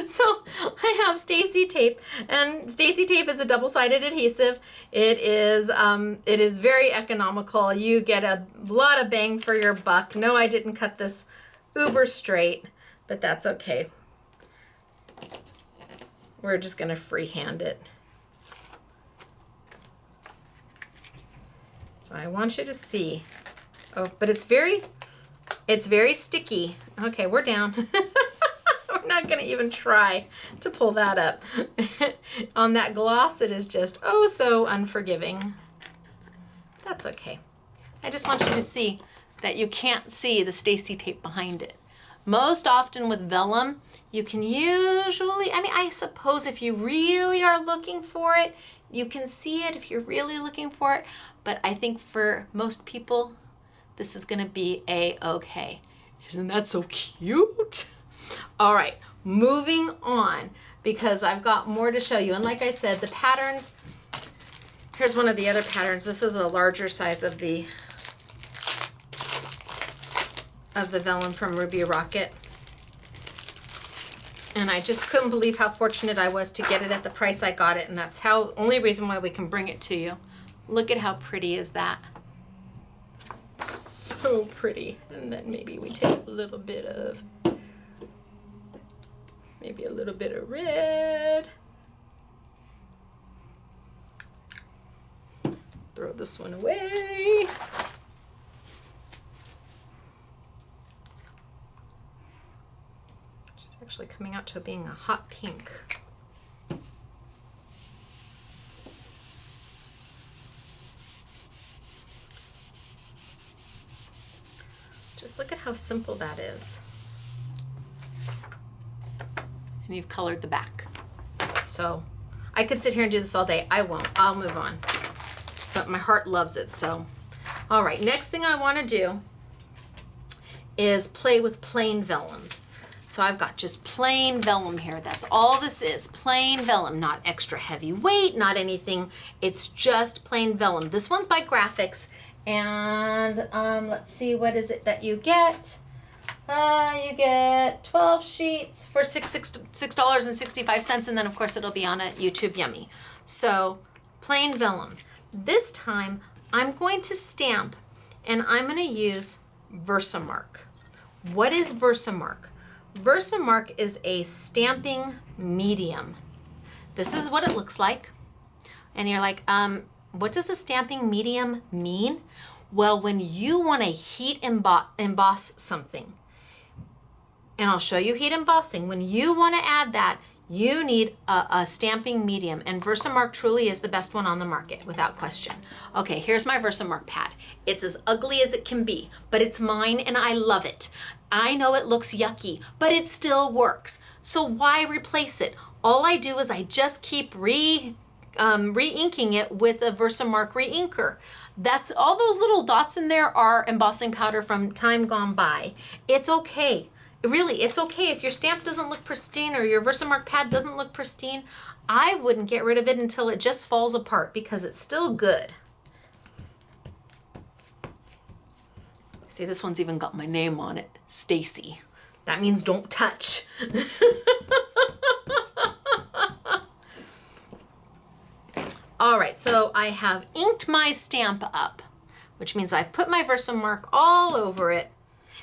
So I have Stacey tape, and Stacey tape is a double-sided adhesive. It is very economical. You get a lot of bang for your buck. No, I didn't cut this uber straight, but that's okay. We're just gonna freehand it. So I want you to see. Oh, but it's very sticky. Okay, we're down. We're not gonna even try to pull that up. On that gloss, it is just oh so unforgiving. That's okay. I just want you to see that you can't see the Stacey tape behind it. Most often with vellum, you can usually, I suppose if you really are looking for it, you can see it if you're really looking for it. But I think for most people, this is gonna be a-okay. Isn't that so cute? All right, moving on, because I've got more to show you. And like I said, the patterns, here's one of the other patterns. This is a larger size of the vellum from Ruby Rocket. And I just couldn't believe how fortunate I was to get it at the price I got it, and that's how only reason why we can bring it to you. Look at how pretty is that. So pretty. And then maybe we take a little bit of red. Throw this one away. It's actually coming out to being a hot pink. Just look at how simple that is. And you've colored the back. So I could sit here and do this all day. I won't. I'll move on. But my heart loves it, so. All right, next thing I want to do is play with plain vellum. So I've got just plain vellum here. That's all this is, plain vellum, not extra heavy weight, not anything. It's just plain vellum. This one's by Graphics. And let's see, what is it that you get? You get 12 sheets for $6.65, and then of course it'll be on a YouTube Yummy. So plain vellum. This time I'm going to stamp, and I'm going to use Versamark. What is Versamark? Versamark is a stamping medium. This is what it looks like. And you're like, what does a stamping medium mean? Well, when you want to heat emboss something, and I'll show you heat embossing. When you want to add that, you need a stamping medium, and Versamark truly is the best one on the market, without question. Okay, here's my Versamark pad. It's as ugly as it can be, but it's mine and I love it. I know it looks yucky, but it still works. So why replace it? All I do is I just keep re-inking it with a Versamark re-inker. That's all. Those little dots in there are embossing powder from time gone by. It's okay. Really, it's okay if your stamp doesn't look pristine or your Versamark pad doesn't look pristine. I wouldn't get rid of it until it just falls apart because it's still good. See, this one's even got my name on it, Stacy. That means don't touch. All right, so I have inked my stamp up, which means I've put my Versamark all over it.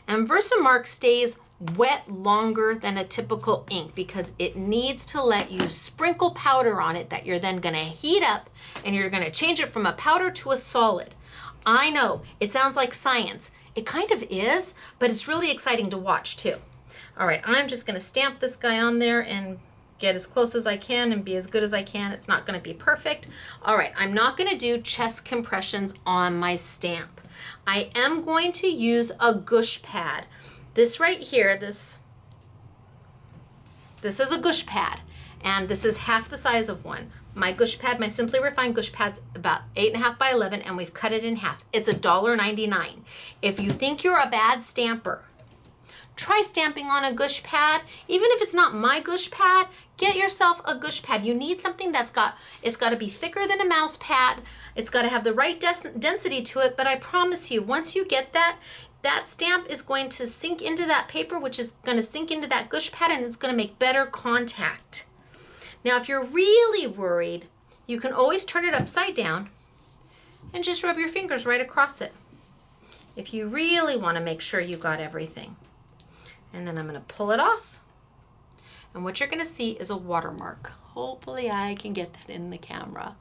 And Versamark stays wet longer than a typical ink because it needs to let you sprinkle powder on it that you're then gonna heat up, and you're gonna change it from a powder to a solid. I know, it sounds like science. It kind of is, but it's really exciting to watch too. All right, I'm just gonna stamp this guy on there and get as close as I can and be as good as I can. It's not gonna be perfect. All right, I'm not gonna do chest compressions on my stamp. I am going to use a gush pad. This right here, this is a gush pad, and this is half the size of one. My gush pad, my Simply Refined gush pad's about 8.5 by 11, and we've cut it in half. It's $1.99. If you think you're a bad stamper, try stamping on a gush pad. Even if it's not my gush pad, get yourself a gush pad. You need something it's got to be thicker than a mouse pad. It's got to have the right density to it, but I promise you, once you get that stamp is going to sink into that paper, which is going to sink into that gush pad, and it's going to make better contact. Now, if you're really worried, you can always turn it upside down and just rub your fingers right across it if you really want to make sure you got everything. And then I'm going to pull it off. And what you're going to see is a watermark. Hopefully I can get that in the camera.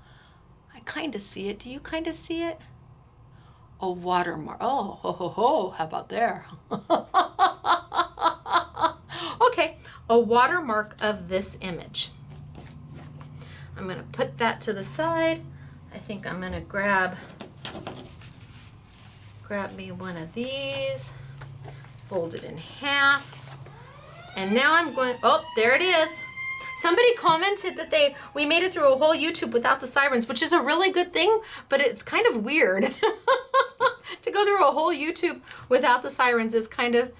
I kind of see it. Do you kind of see it? A watermark. Oh, ho, ho, ho. How about there? Okay, a watermark of this image. I'm going to put that to the side. I think I'm going to grab me one of these, fold it in half, and now I'm going, oh, there it is. Somebody commented that we made it through a whole YouTube without the sirens, which is a really good thing, but it's kind of weird. To go through a whole YouTube without the sirens is kind of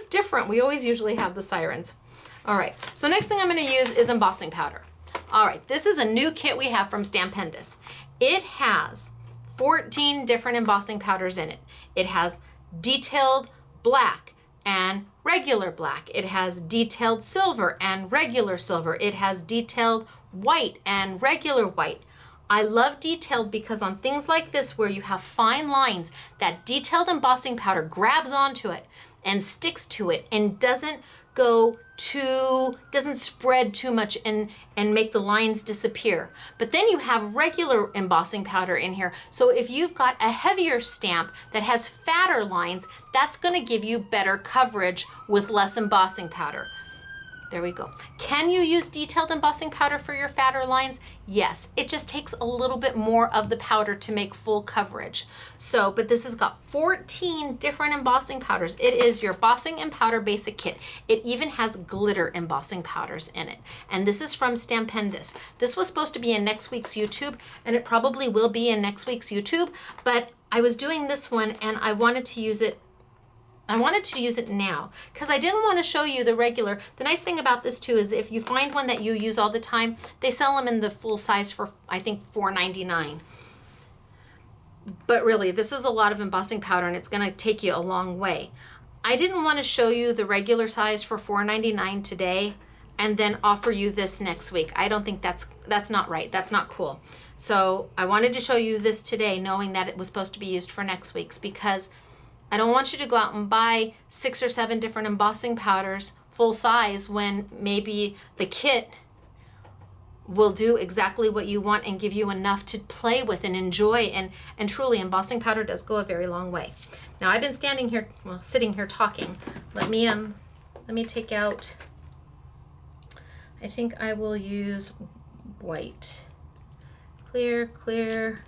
different. We always usually have the sirens. All right, so next thing I'm going to use is embossing powder. All right, this is a new kit we have from Stampendous. It has 14 different embossing powders in it. It has detailed black and regular black. It has detailed silver and regular silver. It has detailed white and regular white. I love detailed because on things like this where you have fine lines, that detailed embossing powder grabs onto it and sticks to it and doesn't spread too much and make the lines disappear. But then you have regular embossing powder in here. So if you've got a heavier stamp that has fatter lines, that's gonna give you better coverage with less embossing powder. There we go. Can you use detailed embossing powder for your fatter lines? Yes, it just takes a little bit more of the powder to make full coverage. So, but this has got 14 different embossing powders. It is your embossing and powder basic kit. It even has glitter embossing powders in it. And this is from Stampendous. This was supposed to be in next week's YouTube, and it probably will be in next week's YouTube, but I was doing this one and I wanted to use it now because I didn't want to show you the regular. The nice thing about this too is if you find one that you use all the time, they sell them in the full size for I think $4.99. But really, this is a lot of embossing powder and it's going to take you a long way. I didn't want to show you the regular size for $4.99 today and then offer you this next week. I don't think that's not right. That's not cool. So I wanted to show you this today knowing that it was supposed to be used for next week's because I don't want you to go out and buy 6 or 7 different embossing powders full size when maybe the kit will do exactly what you want and give you enough to play with and enjoy, and truly embossing powder does go a very long way. Now I've been sitting here talking. Let me take out I think I will use white. Clear, clear,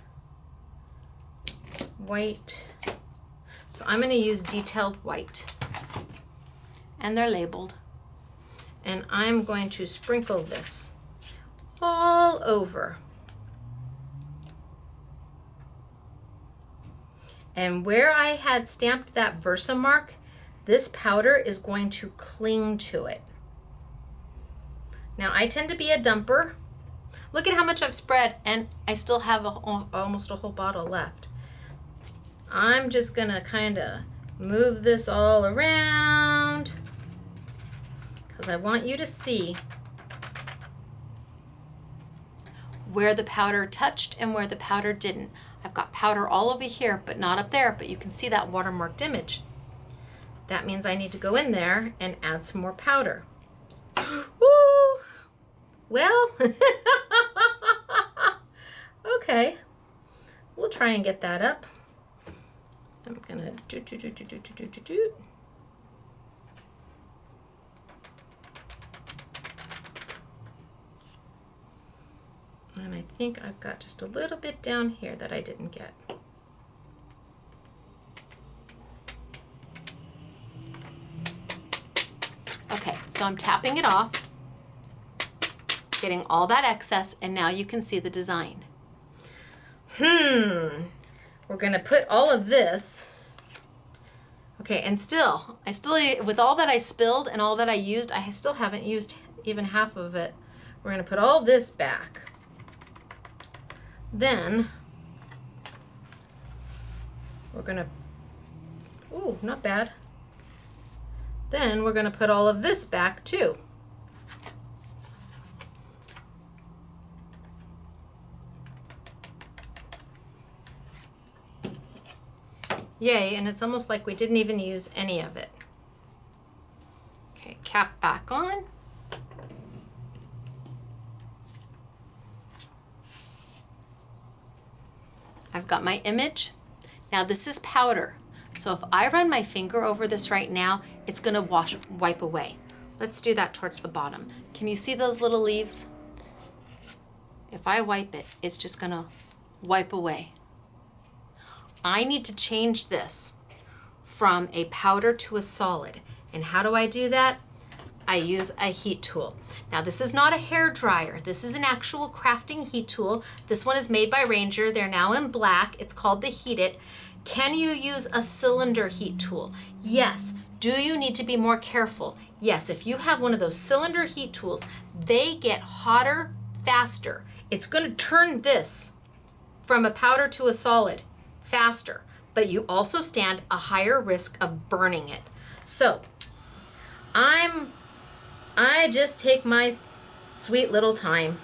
white. So I'm going to use detailed white. And they're labeled. And I'm going to sprinkle this all over. And where I had stamped that Versamark, this powder is going to cling to it. Now I tend to be a dumper. Look at how much I've spread, and I still have almost a whole bottle left. I'm just gonna kind of move this all around because I want you to see where the powder touched and where the powder didn't. I've got powder all over here, but not up there, but you can see that watermarked image. That means I need to go in there and add some more powder. Woo! Well, okay, we'll try and get that up. I'm gonna do. And I think I've got just a little bit down here that I didn't get. Okay, so I'm tapping it off, getting all that excess, and now you can see the design. We're gonna put all of this. Okay, and I still, with all that I spilled and all that I used, I still haven't used even half of it. We're gonna put all this back. Then we're gonna, ooh, not bad. Then we're gonna put all of this back too. Yay, and it's almost like we didn't even use any of it. Okay, cap back on. I've got my image. Now this is powder. So if I run my finger over this right now, it's gonna wipe away. Let's do that towards the bottom. Can you see those little leaves? If I wipe it, it's just gonna wipe away. I need to change this from a powder to a solid. And how do I do that? I use a heat tool. Now this is not a hair dryer. This is an actual crafting heat tool. This one is made by Ranger. They're now in black. It's called the Heat It. Can you use a cylinder heat tool? Yes. Do you need to be more careful? Yes. If you have one of those cylinder heat tools, they get hotter faster. It's going to turn this from a powder to a solid faster, but you also stand a higher risk of burning it. So I just take my sweet little time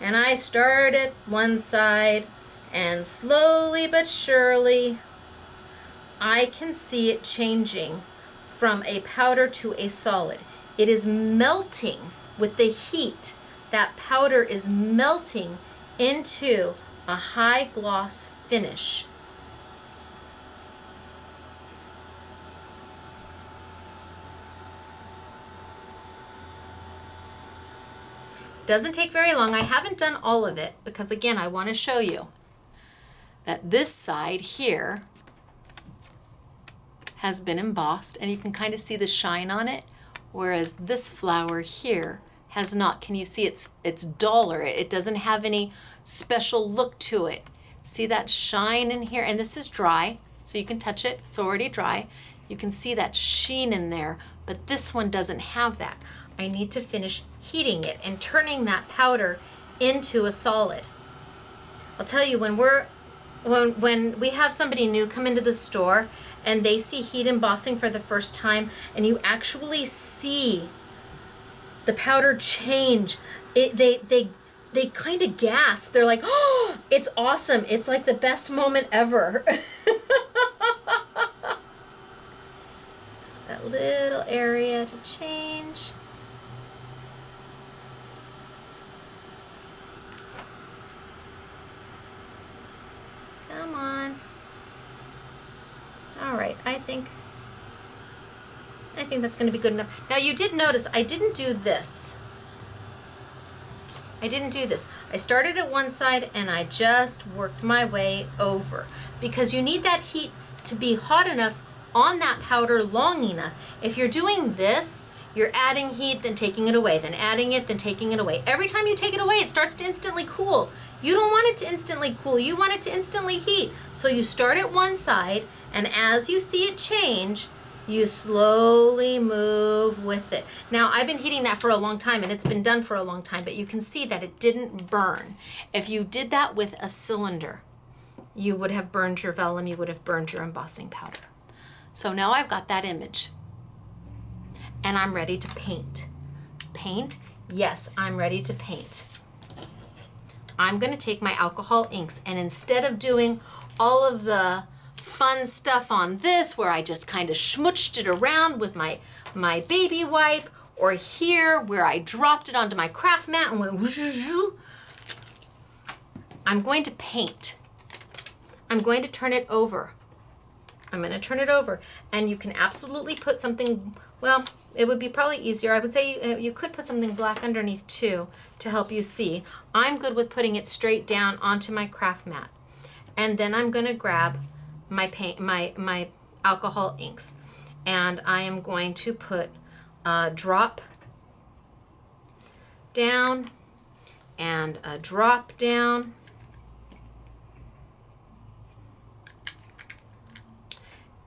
and I start at one side, and slowly but surely I can see it changing from a powder to a solid. It is melting with the heat. That powder is melting into a high gloss finish. Doesn't take very long. I haven't done all of it because again, I want to show you that this side here has been embossed and you can kind of see the shine on it, whereas this flower here has not. Can you see it's duller? It doesn't have any special look to it. See that shine in here? And this is dry, so you can touch it. It's already dry. You can see that sheen in there, but this one doesn't have that. I need to finish heating it and turning that powder into a solid. I'll tell you, when we have somebody new come into the store and they see heat embossing for the first time and you actually see the powder change, they kind of gasp. They're like, oh, it's awesome. It's like the best moment ever. That little area to change. Come on. All right, I think think that's going to be good enough. Now you did notice I didn't do this. I didn't do this. I started at one side and I just worked my way over, because you need that heat to be hot enough on that powder long enough. If you're doing this, you're adding heat, then taking it away, then adding it, then taking it away. Every time you take it away, it starts to instantly cool. You don't want it to instantly cool, you want it to instantly heat. So you start at one side, and as you see it change, you slowly move with it. Now, I've been heating that for a long time, and it's been done for a long time, but you can see that it didn't burn. If you did that with a cylinder, you would have burned your vellum, you would have burned your embossing powder. So now I've got that image, and I'm ready to paint. Paint? Yes, I'm ready to paint. I'm gonna take my alcohol inks, and instead of doing all of the fun stuff on this where I just kind of schmooched it around with my baby wipe, or here where I dropped it onto my craft mat and went whoosh, I'm going to paint. I'm going to turn it over. I'm going to turn it over, and you can absolutely put something, well, it would be probably easier. I would say you could put something black underneath too to help you see. I'm good with putting it straight down onto my craft mat. And then I'm going to grab my paint, my alcohol inks, and I am going to put a drop down and a drop down,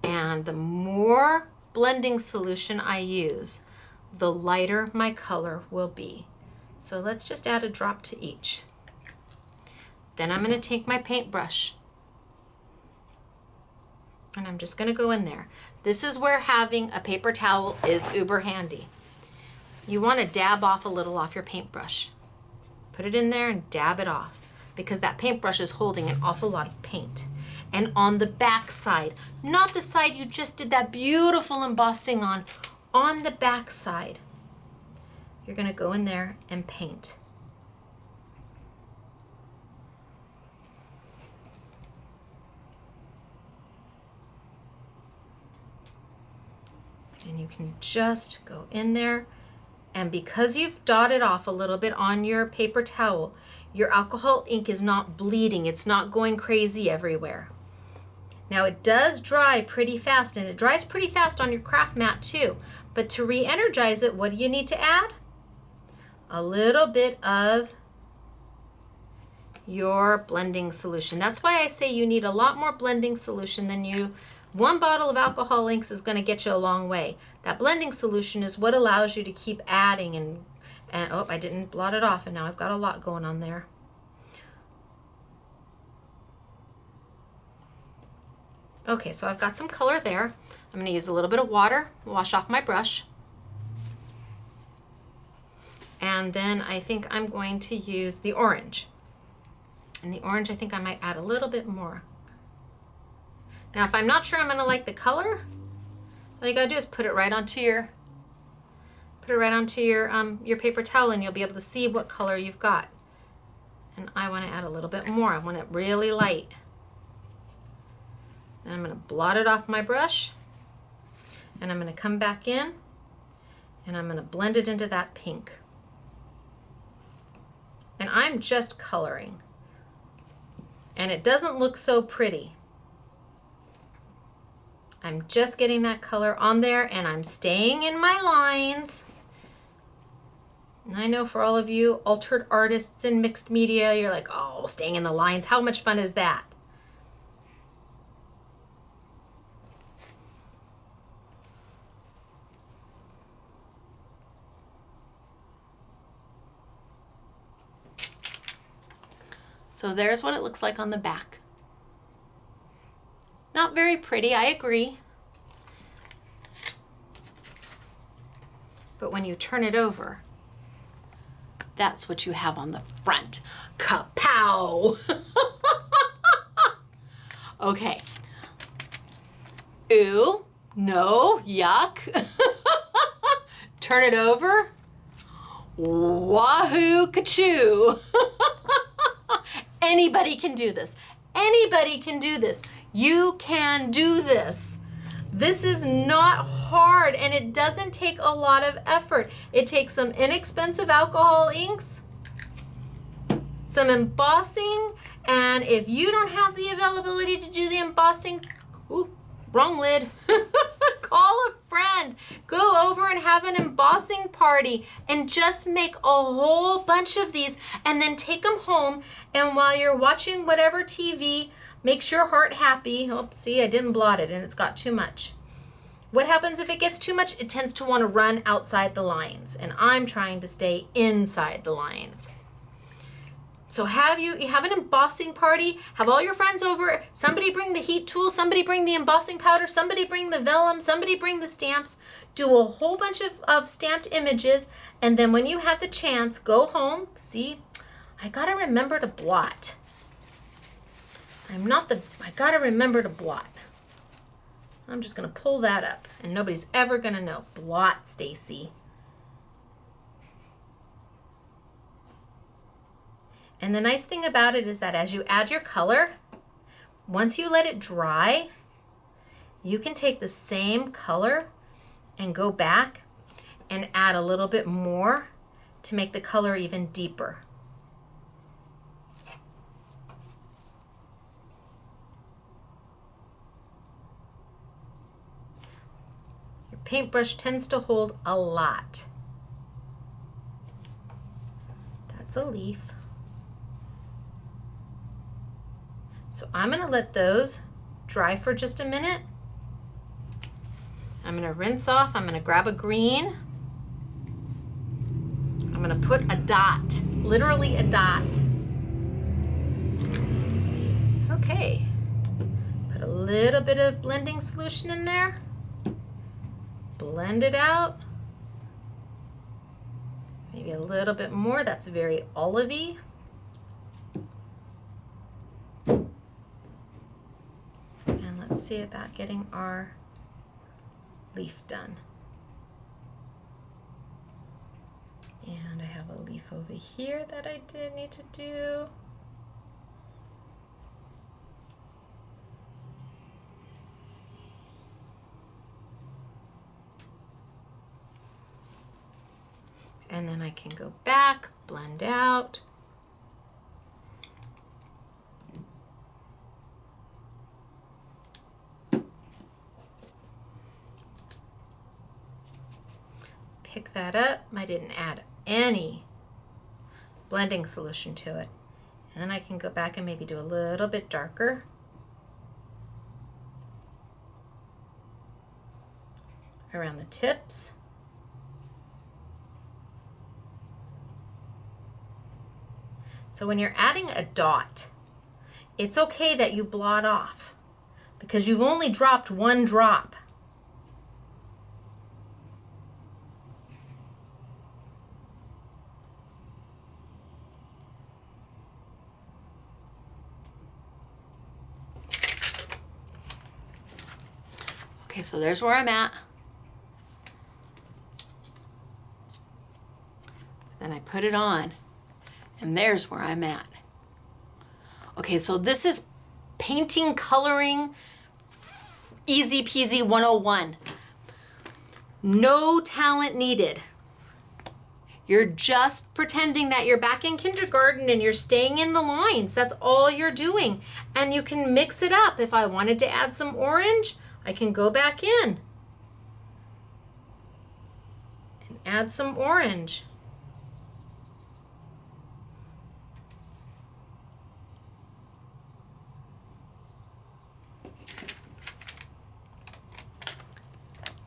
and the more blending solution I use, the lighter my color will be. So let's just add a drop to each. Then I'm going to take my paintbrush, and I'm just going to go in there. This is where having a paper towel is uber handy. You want to dab off a little off your paintbrush. Put it in there and dab it off, because that paintbrush is holding an awful lot of paint. And on the back side, not the side you just did that beautiful embossing on the back side, you're going to go in there and paint. And you can just go in there, and because you've dotted off a little bit on your paper towel, your alcohol ink is not bleeding. It's not going crazy everywhere. Now it does dry pretty fast, and it dries pretty fast on your craft mat too. But to re-energize it, what do you need to add? A little bit of your blending solution. That's why I say you need a lot more blending solution than you. One bottle of alcohol inks is going to get you a long way. That blending solution is what allows you to keep adding and oh, I didn't blot it off, and now I've got a lot going on there. Okay, so I've got some color there. I'm going to use a little bit of water, wash off my brush. And then I think I'm going to use the orange. And the orange, I think I might add a little bit more. Now, if I'm not sure I'm going to like the color, all you got to do is put it right onto your paper towel, and you'll be able to see what color you've got. And I want to add a little bit more. I want it really light. And I'm going to blot it off my brush, and I'm going to come back in, and I'm going to blend it into that pink. And I'm just coloring, and it doesn't look so pretty. I'm just getting that color on there, and I'm staying in my lines. And I know for all of you altered artists in mixed media, you're like, oh, staying in the lines, how much fun is that? So there's what it looks like on the back. Not very pretty, I agree. But when you turn it over, that's what you have on the front. Kapow! Okay. Ooh, no, yuck. Turn it over. Wahoo kachoo. Anybody can do this. Anybody can do this. You can do this. This is not hard, and it doesn't take a lot of effort. It takes some inexpensive alcohol inks, some embossing, and if you don't have the availability to do the embossing, ooh, wrong lid. Call a friend. Go over and have an embossing party and just make a whole bunch of these and then take them home, and while you're watching whatever TV, makes your heart happy. Oh, see, I didn't blot it and it's got too much. What happens if it gets too much? It tends to want to run outside the lines, and I'm trying to stay inside the lines. So you have an embossing party, have all your friends over, somebody bring the heat tool, somebody bring the embossing powder, somebody bring the vellum, somebody bring the stamps, do a whole bunch of stamped images, and then when you have the chance, go home. See, I gotta remember to blot. I gotta remember to blot. I'm just gonna pull that up and nobody's ever gonna know. Blot, Stacy. And the nice thing about it is that as you add your color, once you let it dry, you can take the same color and go back and add a little bit more to make the color even deeper. Your paintbrush tends to hold a lot. That's a leaf. So I'm going to let those dry for just a minute. I'm going to rinse off. I'm going to grab a green. I'm going to put a dot, literally a dot. Okay. Put a little bit of blending solution in there. Blend it out. Maybe a little bit more. That's very olivey. Let's see about getting our leaf done. And I have a leaf over here that I did need to do. And then I can go back, blend out. Pick that up. I didn't add any blending solution to it. And then I can go back and maybe do a little bit darker. Around the tips. So when you're adding a dot, it's okay that you blot off because you've only dropped one drop. Okay, so there's where I'm at. Then I put it on, and there's where I'm at. Okay, so this is painting, coloring, easy peasy 101. No talent needed. You're just pretending that you're back in kindergarten and you're staying in the lines. That's all you're doing. And you can mix it up. If I wanted to add some orange, I can go back in and add some orange.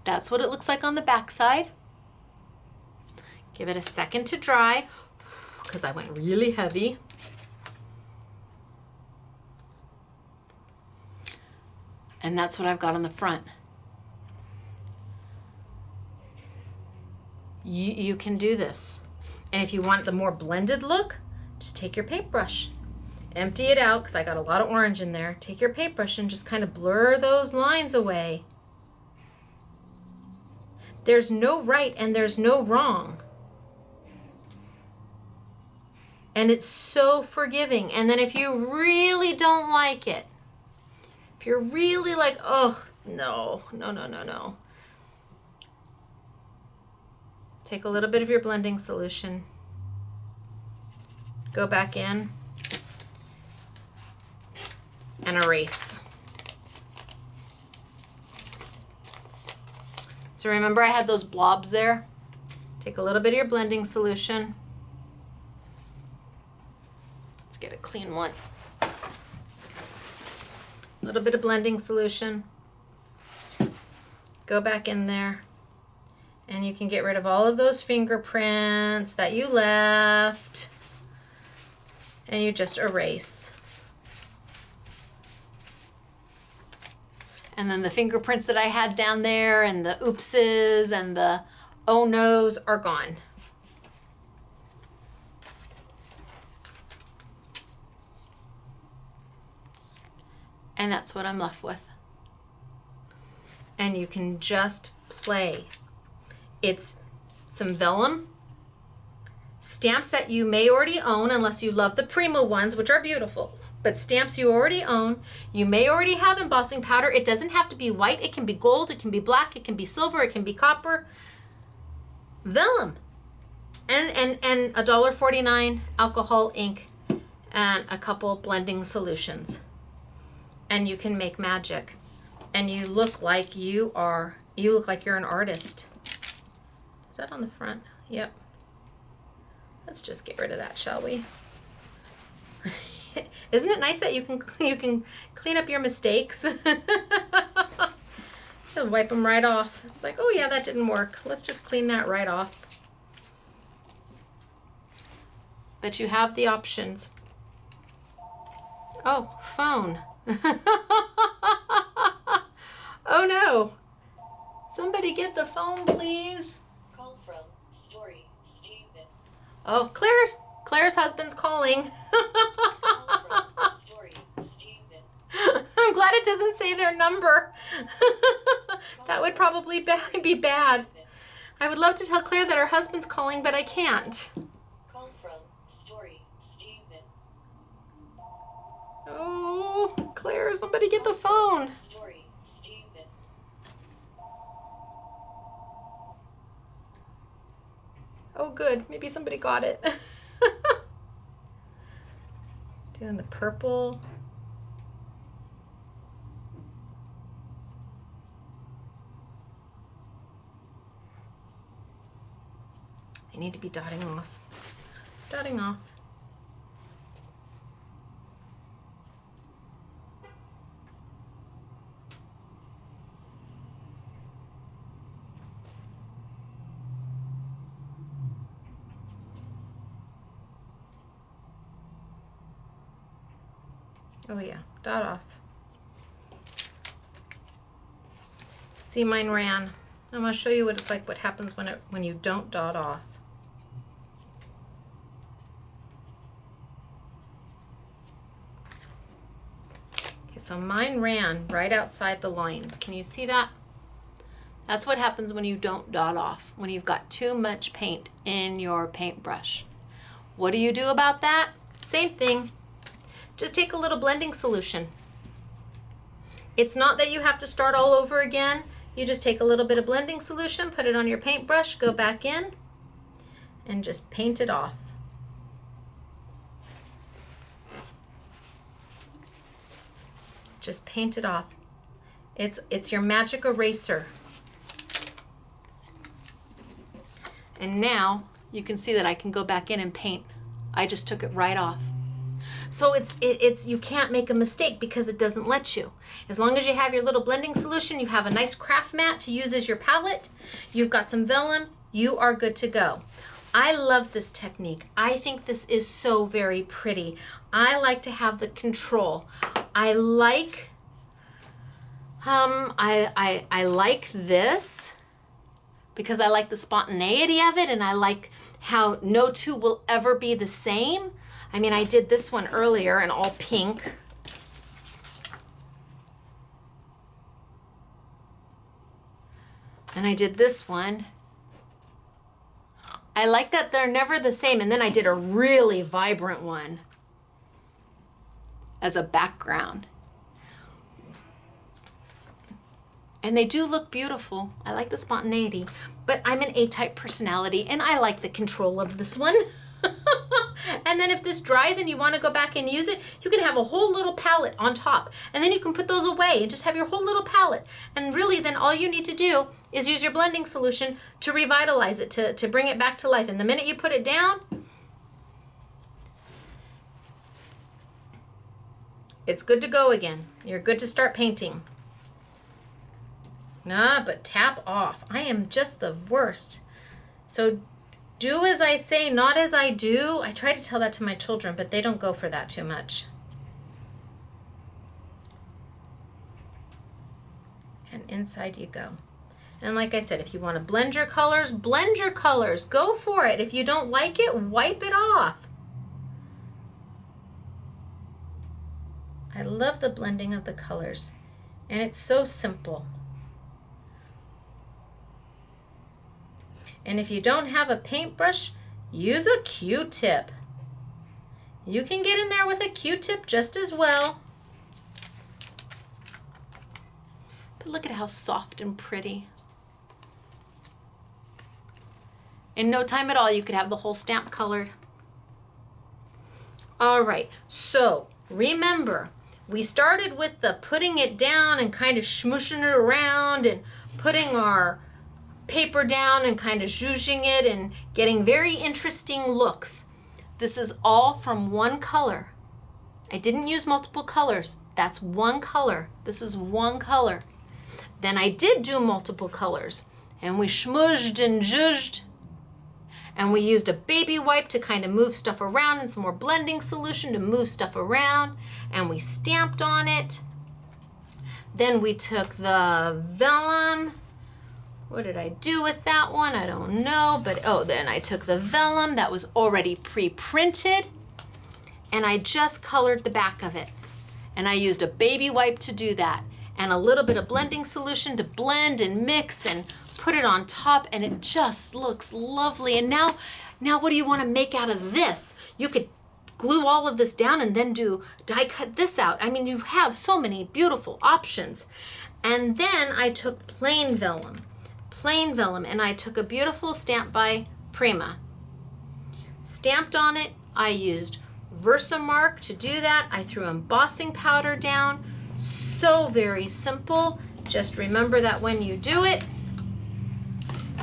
That's what it looks like on the back side. Give it a second to dry because I went really heavy. And that's what I've got on the front. You can do this. And if you want the more blended look, just take your paintbrush, empty it out because I got a lot of orange in there. Take your paintbrush and just kind of blur those lines away. There's no right and there's no wrong. And it's so forgiving. And then if you really don't like it, If you're really like, oh, no, no, no, no, no. Take a little bit of your blending solution. Go back in and erase. So remember I had those blobs there? Take a little bit of your blending solution. Let's get a clean one. A little bit of blending solution. Go back in there. And you can get rid of all of those fingerprints that you left. And you just erase. And then the fingerprints that I had down there and the oopses and the oh no's are gone. And that's what I'm left with. And you can just play. It's some vellum, stamps that you may already own unless you love the Prima ones, which are beautiful. But stamps you already own. You may already have embossing powder. It doesn't have to be white. It can be gold. It can be black. It can be silver. It can be copper. Vellum. And $1.49 alcohol ink and a couple blending solutions. And you can make magic. And you look like you're an artist. Is that on the front? Yep. Let's just get rid of that, shall we? Isn't it nice that you can clean up your mistakes? You'll wipe them right off. It's like, oh yeah, that didn't work. Let's just clean that right off. But you have the options. Oh, phone. Oh no. Somebody get the phone, please. Call from Story Steven. Oh, Claire's husband's calling. I'm glad it doesn't say their number. That would probably be bad. I would love to tell Claire that her husband's calling, but I can't. Call from Story Steven. Oh, Claire, somebody get the phone. Story Steven. Oh, good. Maybe somebody got it. Doing the purple. I need to be dotting off. Dotting off. Oh yeah, dot off. See, mine ran. I'm gonna show you what it's like, what happens when you don't dot off. Okay, so mine ran right outside the lines. Can you see that? That's what happens when you don't dot off, when you've got too much paint in your paintbrush. What do you do about that? Same thing. Just take a little blending solution. It's not that you have to start all over again. You just take a little bit of blending solution, put it on your paintbrush, go back in, and just paint it off. Just paint it off. It's your magic eraser. And now you can see that I can go back in and paint. I just took it right off. So you can't make a mistake because it doesn't let you. As long as you have your little blending solution, you have a nice craft mat to use as your palette, you've got some vellum, you are good to go. I love this technique. I think this is so very pretty. I like to have the control. I like I like this because I like the spontaneity of it, and I like how no two will ever be the same. I mean, I did this one earlier in all pink. And I did this one. I like that they're never the same. And then I did a really vibrant one as a background. And they do look beautiful. I like the spontaneity, but I'm an A-type personality and I like the control of this one. And then if this dries and you want to go back and use it, you can have a whole little palette on top. And then you can put those away and just have your whole little palette. And really then all you need to do is use your blending solution to revitalize it, to bring it back to life. And the minute you put it down, it's good to go again. You're good to start painting. But tap off. I am just the worst. So do as I say, not as I do. I try to tell that to my children, but they don't go for that too much. And inside you go. And like I said, if you want to blend your colors, blend your colors. Go for it. If you don't like it, wipe it off. I love the blending of the colors. And it's so simple. And if you don't have a paintbrush, use a Q-tip. You can get in there with a Q-tip just as well. But look at how soft and pretty. In no time at all, you could have the whole stamp colored. All right, so remember, we started with the putting it down and kind of smooshing it around and putting our paper down and kind of zhuzhing it and getting very interesting looks. This is all from one color. I didn't use multiple colors. That's one color. This is one color. Then I did do multiple colors and we schmoozhed and zhuzhed and we used a baby wipe to kind of move stuff around and some more blending solution to move stuff around, and we stamped on it. Then we took the vellum. What did I do with that one? I don't know, but then I took the vellum that was already pre-printed and I just colored the back of it. And I used a baby wipe to do that and a little bit of blending solution to blend and mix and put it on top, and it just looks lovely. And now what do you want to make out of this? You could glue all of this down and then die cut this out. I mean, you have so many beautiful options. And then I took plain vellum, and I took a beautiful stamp by Prima. Stamped on it, I used Versamark to do that. I threw embossing powder down. So very simple. Just remember that when you do it,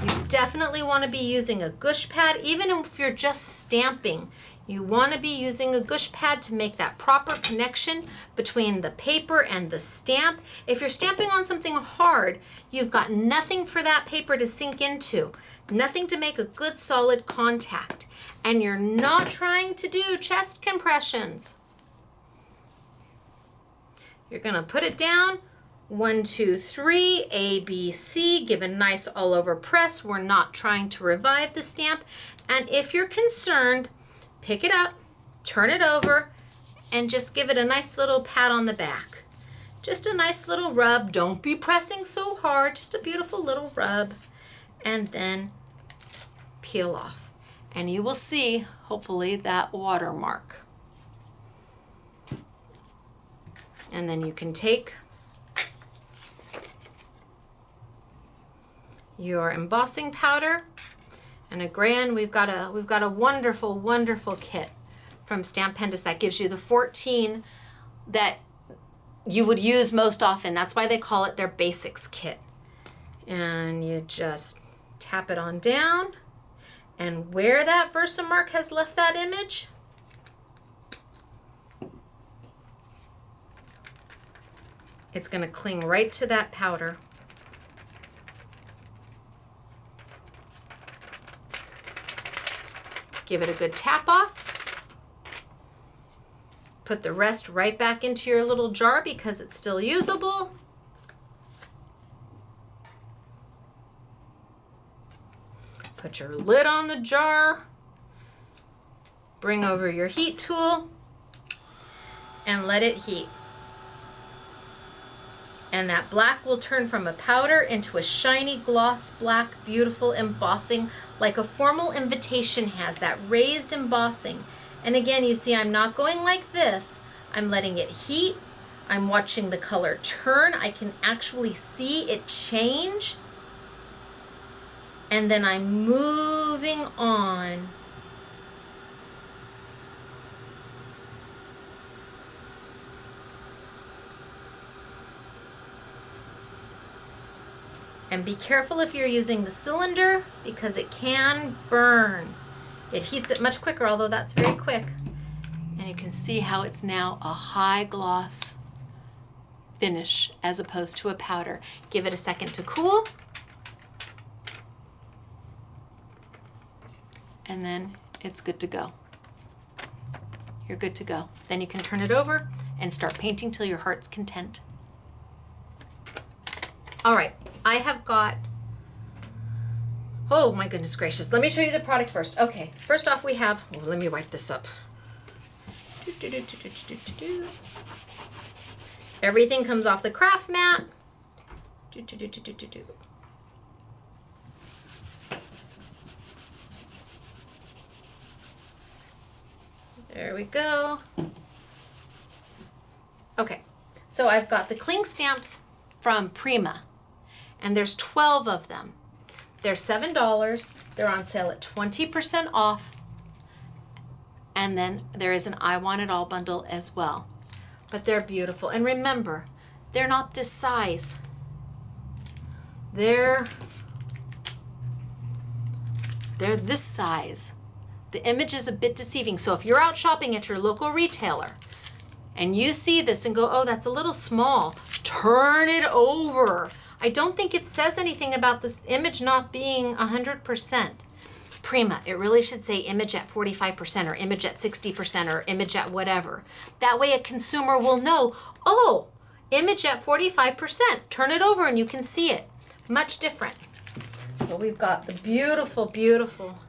you definitely want to be using a gush pad. Even if you're just stamping, you want to be using a gush pad to make that proper connection between the paper and the stamp. If you're stamping on something hard, you've got nothing for that paper to sink into, nothing to make a good solid contact, and you're not trying to do chest compressions. You're going to put it down. 1, 2, 3, A, B, C. Give a nice all over press. We're not trying to revive the stamp. And if you're concerned, pick it up, turn it over, and just give it a nice little pat on the back. Just a nice little rub. Don't be pressing so hard. Just a beautiful little rub. And then peel off. And you will see, hopefully, that watermark. And then you can take your embossing powder, and again we've got a wonderful, wonderful kit from Stampendous that gives you the 14 that you would use most often. That's why they call it their basics kit. And you just tap it on down, and where that Versamark has left that image, it's going to cling right to that powder. Give it a good tap off. Put the rest right back into your little jar because it's still usable. Put your lid on the jar. Bring over your heat tool and let it heat. And that black will turn from a powder into a shiny gloss black, beautiful embossing like a formal invitation has, that raised embossing. And again, you see I'm not going like this. I'm letting it heat. I'm watching the color turn. I can actually see it change. And then I'm moving on. And be careful if you're using the cylinder because it can burn. It heats it much quicker, although that's very quick. And you can see how it's now a high gloss finish as opposed to a powder. Give it a second to cool. And then it's good to go. You're good to go. Then you can turn it over and start painting till your heart's content. All right, I have got, oh my goodness gracious. Let me show you the product first. Okay, first off we have, oh, let me wipe this up. Everything comes off the craft mat. There we go. Okay, so I've got the cling stamps from Prima, and there's 12 of them. They're $7. They're on sale at 20% off. And then there is an I Want It All bundle as well. But they're beautiful. And remember, they're not this size. They're this size. The image is a bit deceiving. So if you're out shopping at your local retailer and you see this and go, oh, that's a little small, turn it over. I don't think it says anything about this image not being 100%. Prima, it really should say image at 45% or image at 60% or image at whatever. That way a consumer will know, oh, image at 45%. Turn it over and you can see it. Much different. So we've got the beautiful, beautiful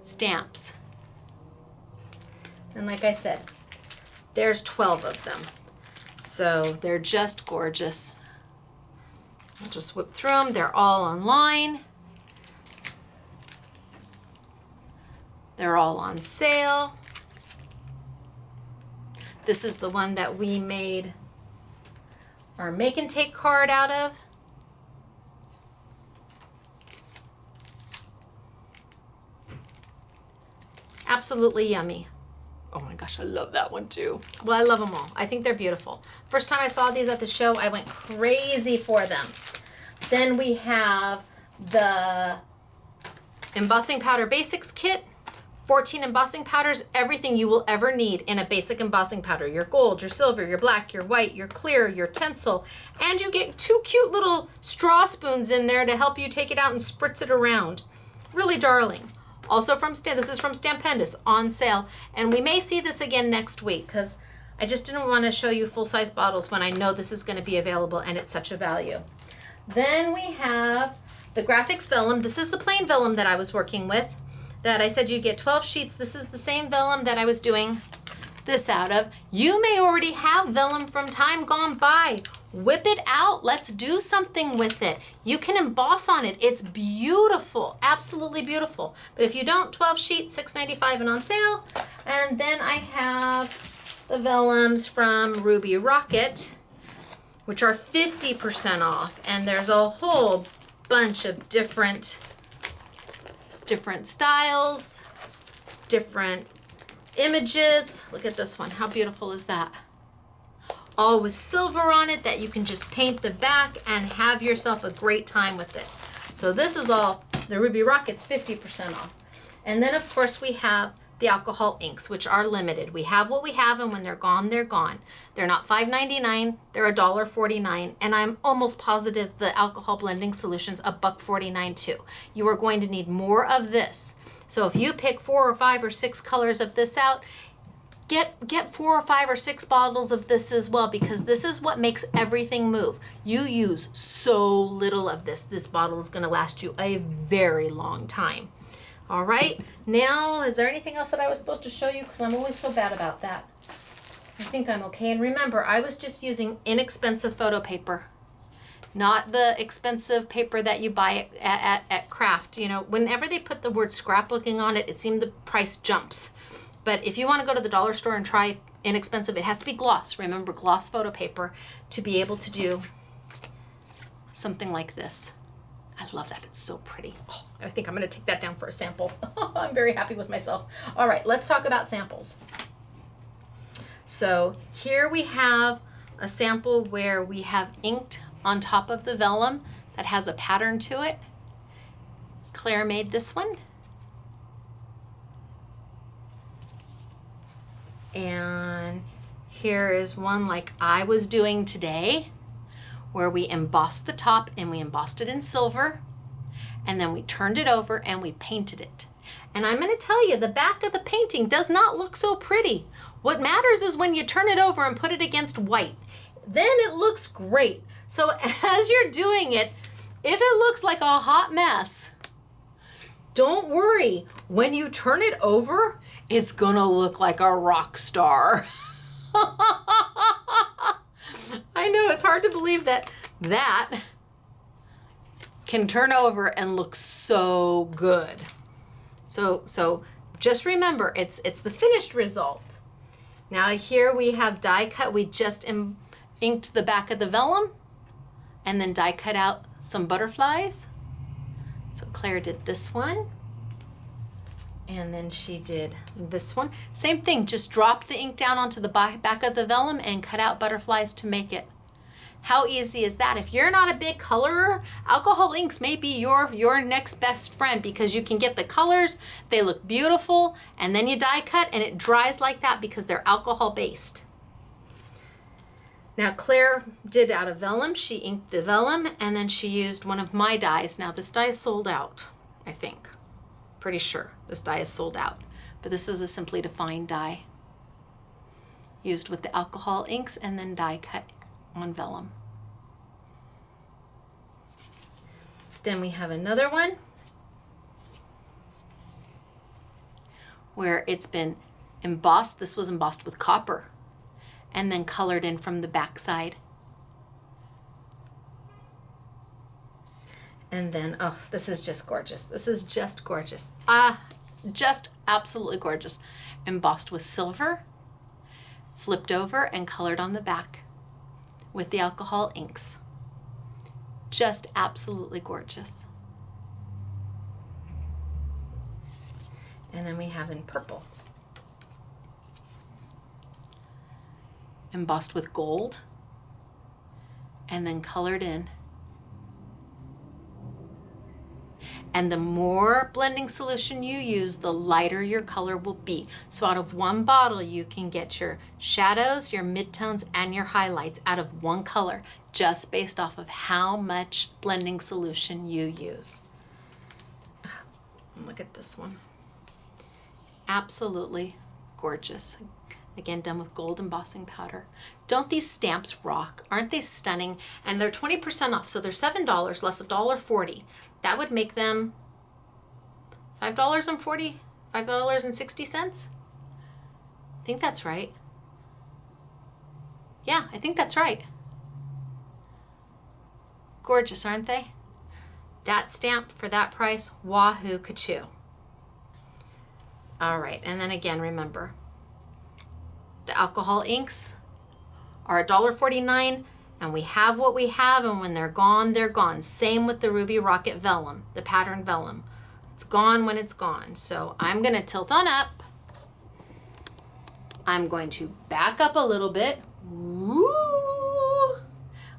stamps. And like I said, there's 12 of them. So they're just gorgeous. I'll just whip through them. They're all online. They're all on sale. This is the one that we made our make and take card out of. Absolutely yummy. Oh my gosh, I love that one too. Well, I love them all. I think they're beautiful. First time I saw these at the show, I went crazy for them. Then we have the Embossing Powder Basics Kit. 14 embossing powders, everything you will ever need in a basic embossing powder. Your gold, your silver, your black, your white, your clear, your tinsel. And you get 2 cute little straw spoons in there to help you take it out and spritz it around. Really darling. Also from this is from Stampendous, on sale. And we may see this again next week because I just didn't want to show you full-size bottles when I know this is going to be available and it's such a value. Then we have the Graphics Vellum. This is the plain vellum that I was working with. That I said you get 12 sheets. This is the same vellum that I was doing this out of. You may already have vellum from time gone by. Whip it out. Let's do something with it. You can emboss on it. It's beautiful, absolutely beautiful. But if you don't, 12 sheets, $6.95 and on sale. And then I have the vellums from Ruby Rocket, which are 50% off. And there's a whole bunch of different styles, different images. Look at this one. How beautiful is that? All with silver on it that you can just paint the back and have yourself a great time with it. So this is all the Ruby Rockets, 50% off. And then of course we have the alcohol inks, which are limited. We have what we have, and when they're gone, they're gone. They're not $5.99, they're $1.49, and I'm almost positive the alcohol blending solution's $1.49 too. You are going to need more of this. So if you pick 4 or 5 or 6 colors of this out, get 4 or 5 or 6 bottles of this as well, because this is what makes everything move. You use so little of this. This bottle is going to last you a very long time. All right, now, is there anything else that I was supposed to show you? Because I'm always so bad about that. I think I'm okay. And remember, I was just using inexpensive photo paper, not the expensive paper that you buy at Craft. You know, whenever they put the word scrapbooking on it, it seemed the price jumps. But if you want to go to the dollar store and try inexpensive. It has to be gloss. Remember, gloss photo paper to be able to do something like this. I love that. It's so pretty. Oh, I think I'm going to take that down for a sample. I'm very happy with myself. All right, let's talk about samples. So here we have a sample where we have inked on top of the vellum that has a pattern to it. Claire made this one. And here is one like I was doing today, where we embossed the top and we embossed it in silver, and then we turned it over and we painted it. And I'm going to tell you, the back of the painting does not look so pretty. What matters is when you turn it over and put it against white. Then it looks great. So as you're doing it, if it looks like a hot mess, don't worry. When you turn it over, it's gonna look like a rock star. I know it's hard to believe that that can turn over and look so good. So just remember, it's the finished result. Now here we have die cut. We just inked the back of the vellum and then die cut out some butterflies. So Claire did this one, and then she did this one. Same thing, just drop the ink down onto the back of the vellum and cut out butterflies to make it. How easy is that? If you're not a big colorer, alcohol inks may be your next best friend, because you can get the colors, they look beautiful, and then you die cut and it dries like that because they're alcohol based. Now Claire did out of vellum. She inked the vellum and then she used one of my dyes. Now this dye is sold out, I think. Pretty sure this dye is sold out. But this is a Simply Defined dye. Used with the alcohol inks and then die cut on vellum. Then we have another one where it's been embossed. This was embossed with copper and then colored in from the back side. And then, oh, this is just gorgeous. This is just gorgeous. Just absolutely gorgeous. Embossed with silver, flipped over and colored on the back with the alcohol inks. Just absolutely gorgeous. And then we have in purple. Embossed with gold and then colored in. And the more blending solution you use, the lighter your color will be. So out of one bottle, you can get your shadows, your midtones, and your highlights out of one color, just based off of how much blending solution you use. Look at this one. Absolutely gorgeous. Again, done with gold embossing powder. Don't these stamps rock? Aren't they stunning? And they're 20% off, so they're $7 less $1.40. That would make them $5.40, $5.60. I think that's right. Yeah, I think that's right. Gorgeous, aren't they? That stamp for that price, wahoo kachoo. All right, and then again, remember, the alcohol inks are $1.49, and we have what we have, and when they're gone, they're gone. Same with the Ruby Rocket Vellum, the pattern vellum. It's gone when it's gone. So I'm gonna tilt on up. I'm going to back up a little bit. Woo!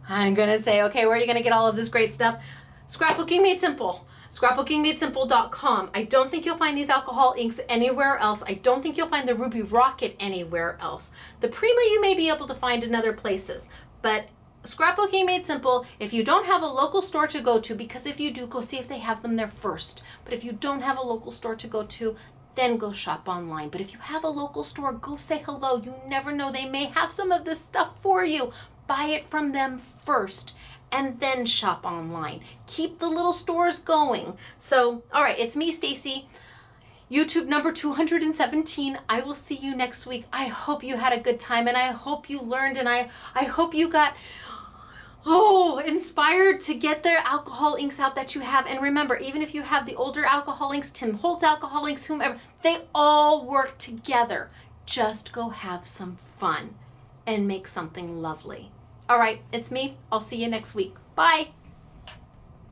I'm gonna say, okay, where are you gonna get all of this great stuff? Scrapbooking Made Simple. Scrapbookingmadesimple.com. I don't think you'll find these alcohol inks anywhere else. I don't think you'll find the Ruby Rocket anywhere else. The Prima you may be able to find in other places, but Scrapbooking Made Simple, if you don't have a local store to go to, because if you do, go see if they have them there first. But if you don't have a local store to go to, then go shop online. But if you have a local store, go say hello. You never know, they may have some of this stuff for you. Buy it from them first and then shop online. Keep the little stores going. So, all right, it's me, Stacy. YouTube number 217. I will see you next week. I hope you had a good time, and I hope you learned, and I hope you got inspired to get the alcohol inks out that you have. And remember, even if you have the older alcohol inks, Tim Holtz alcohol inks, whomever, they all work together. Just go have some fun and make something lovely. All right, it's me. I'll see you next week. Bye.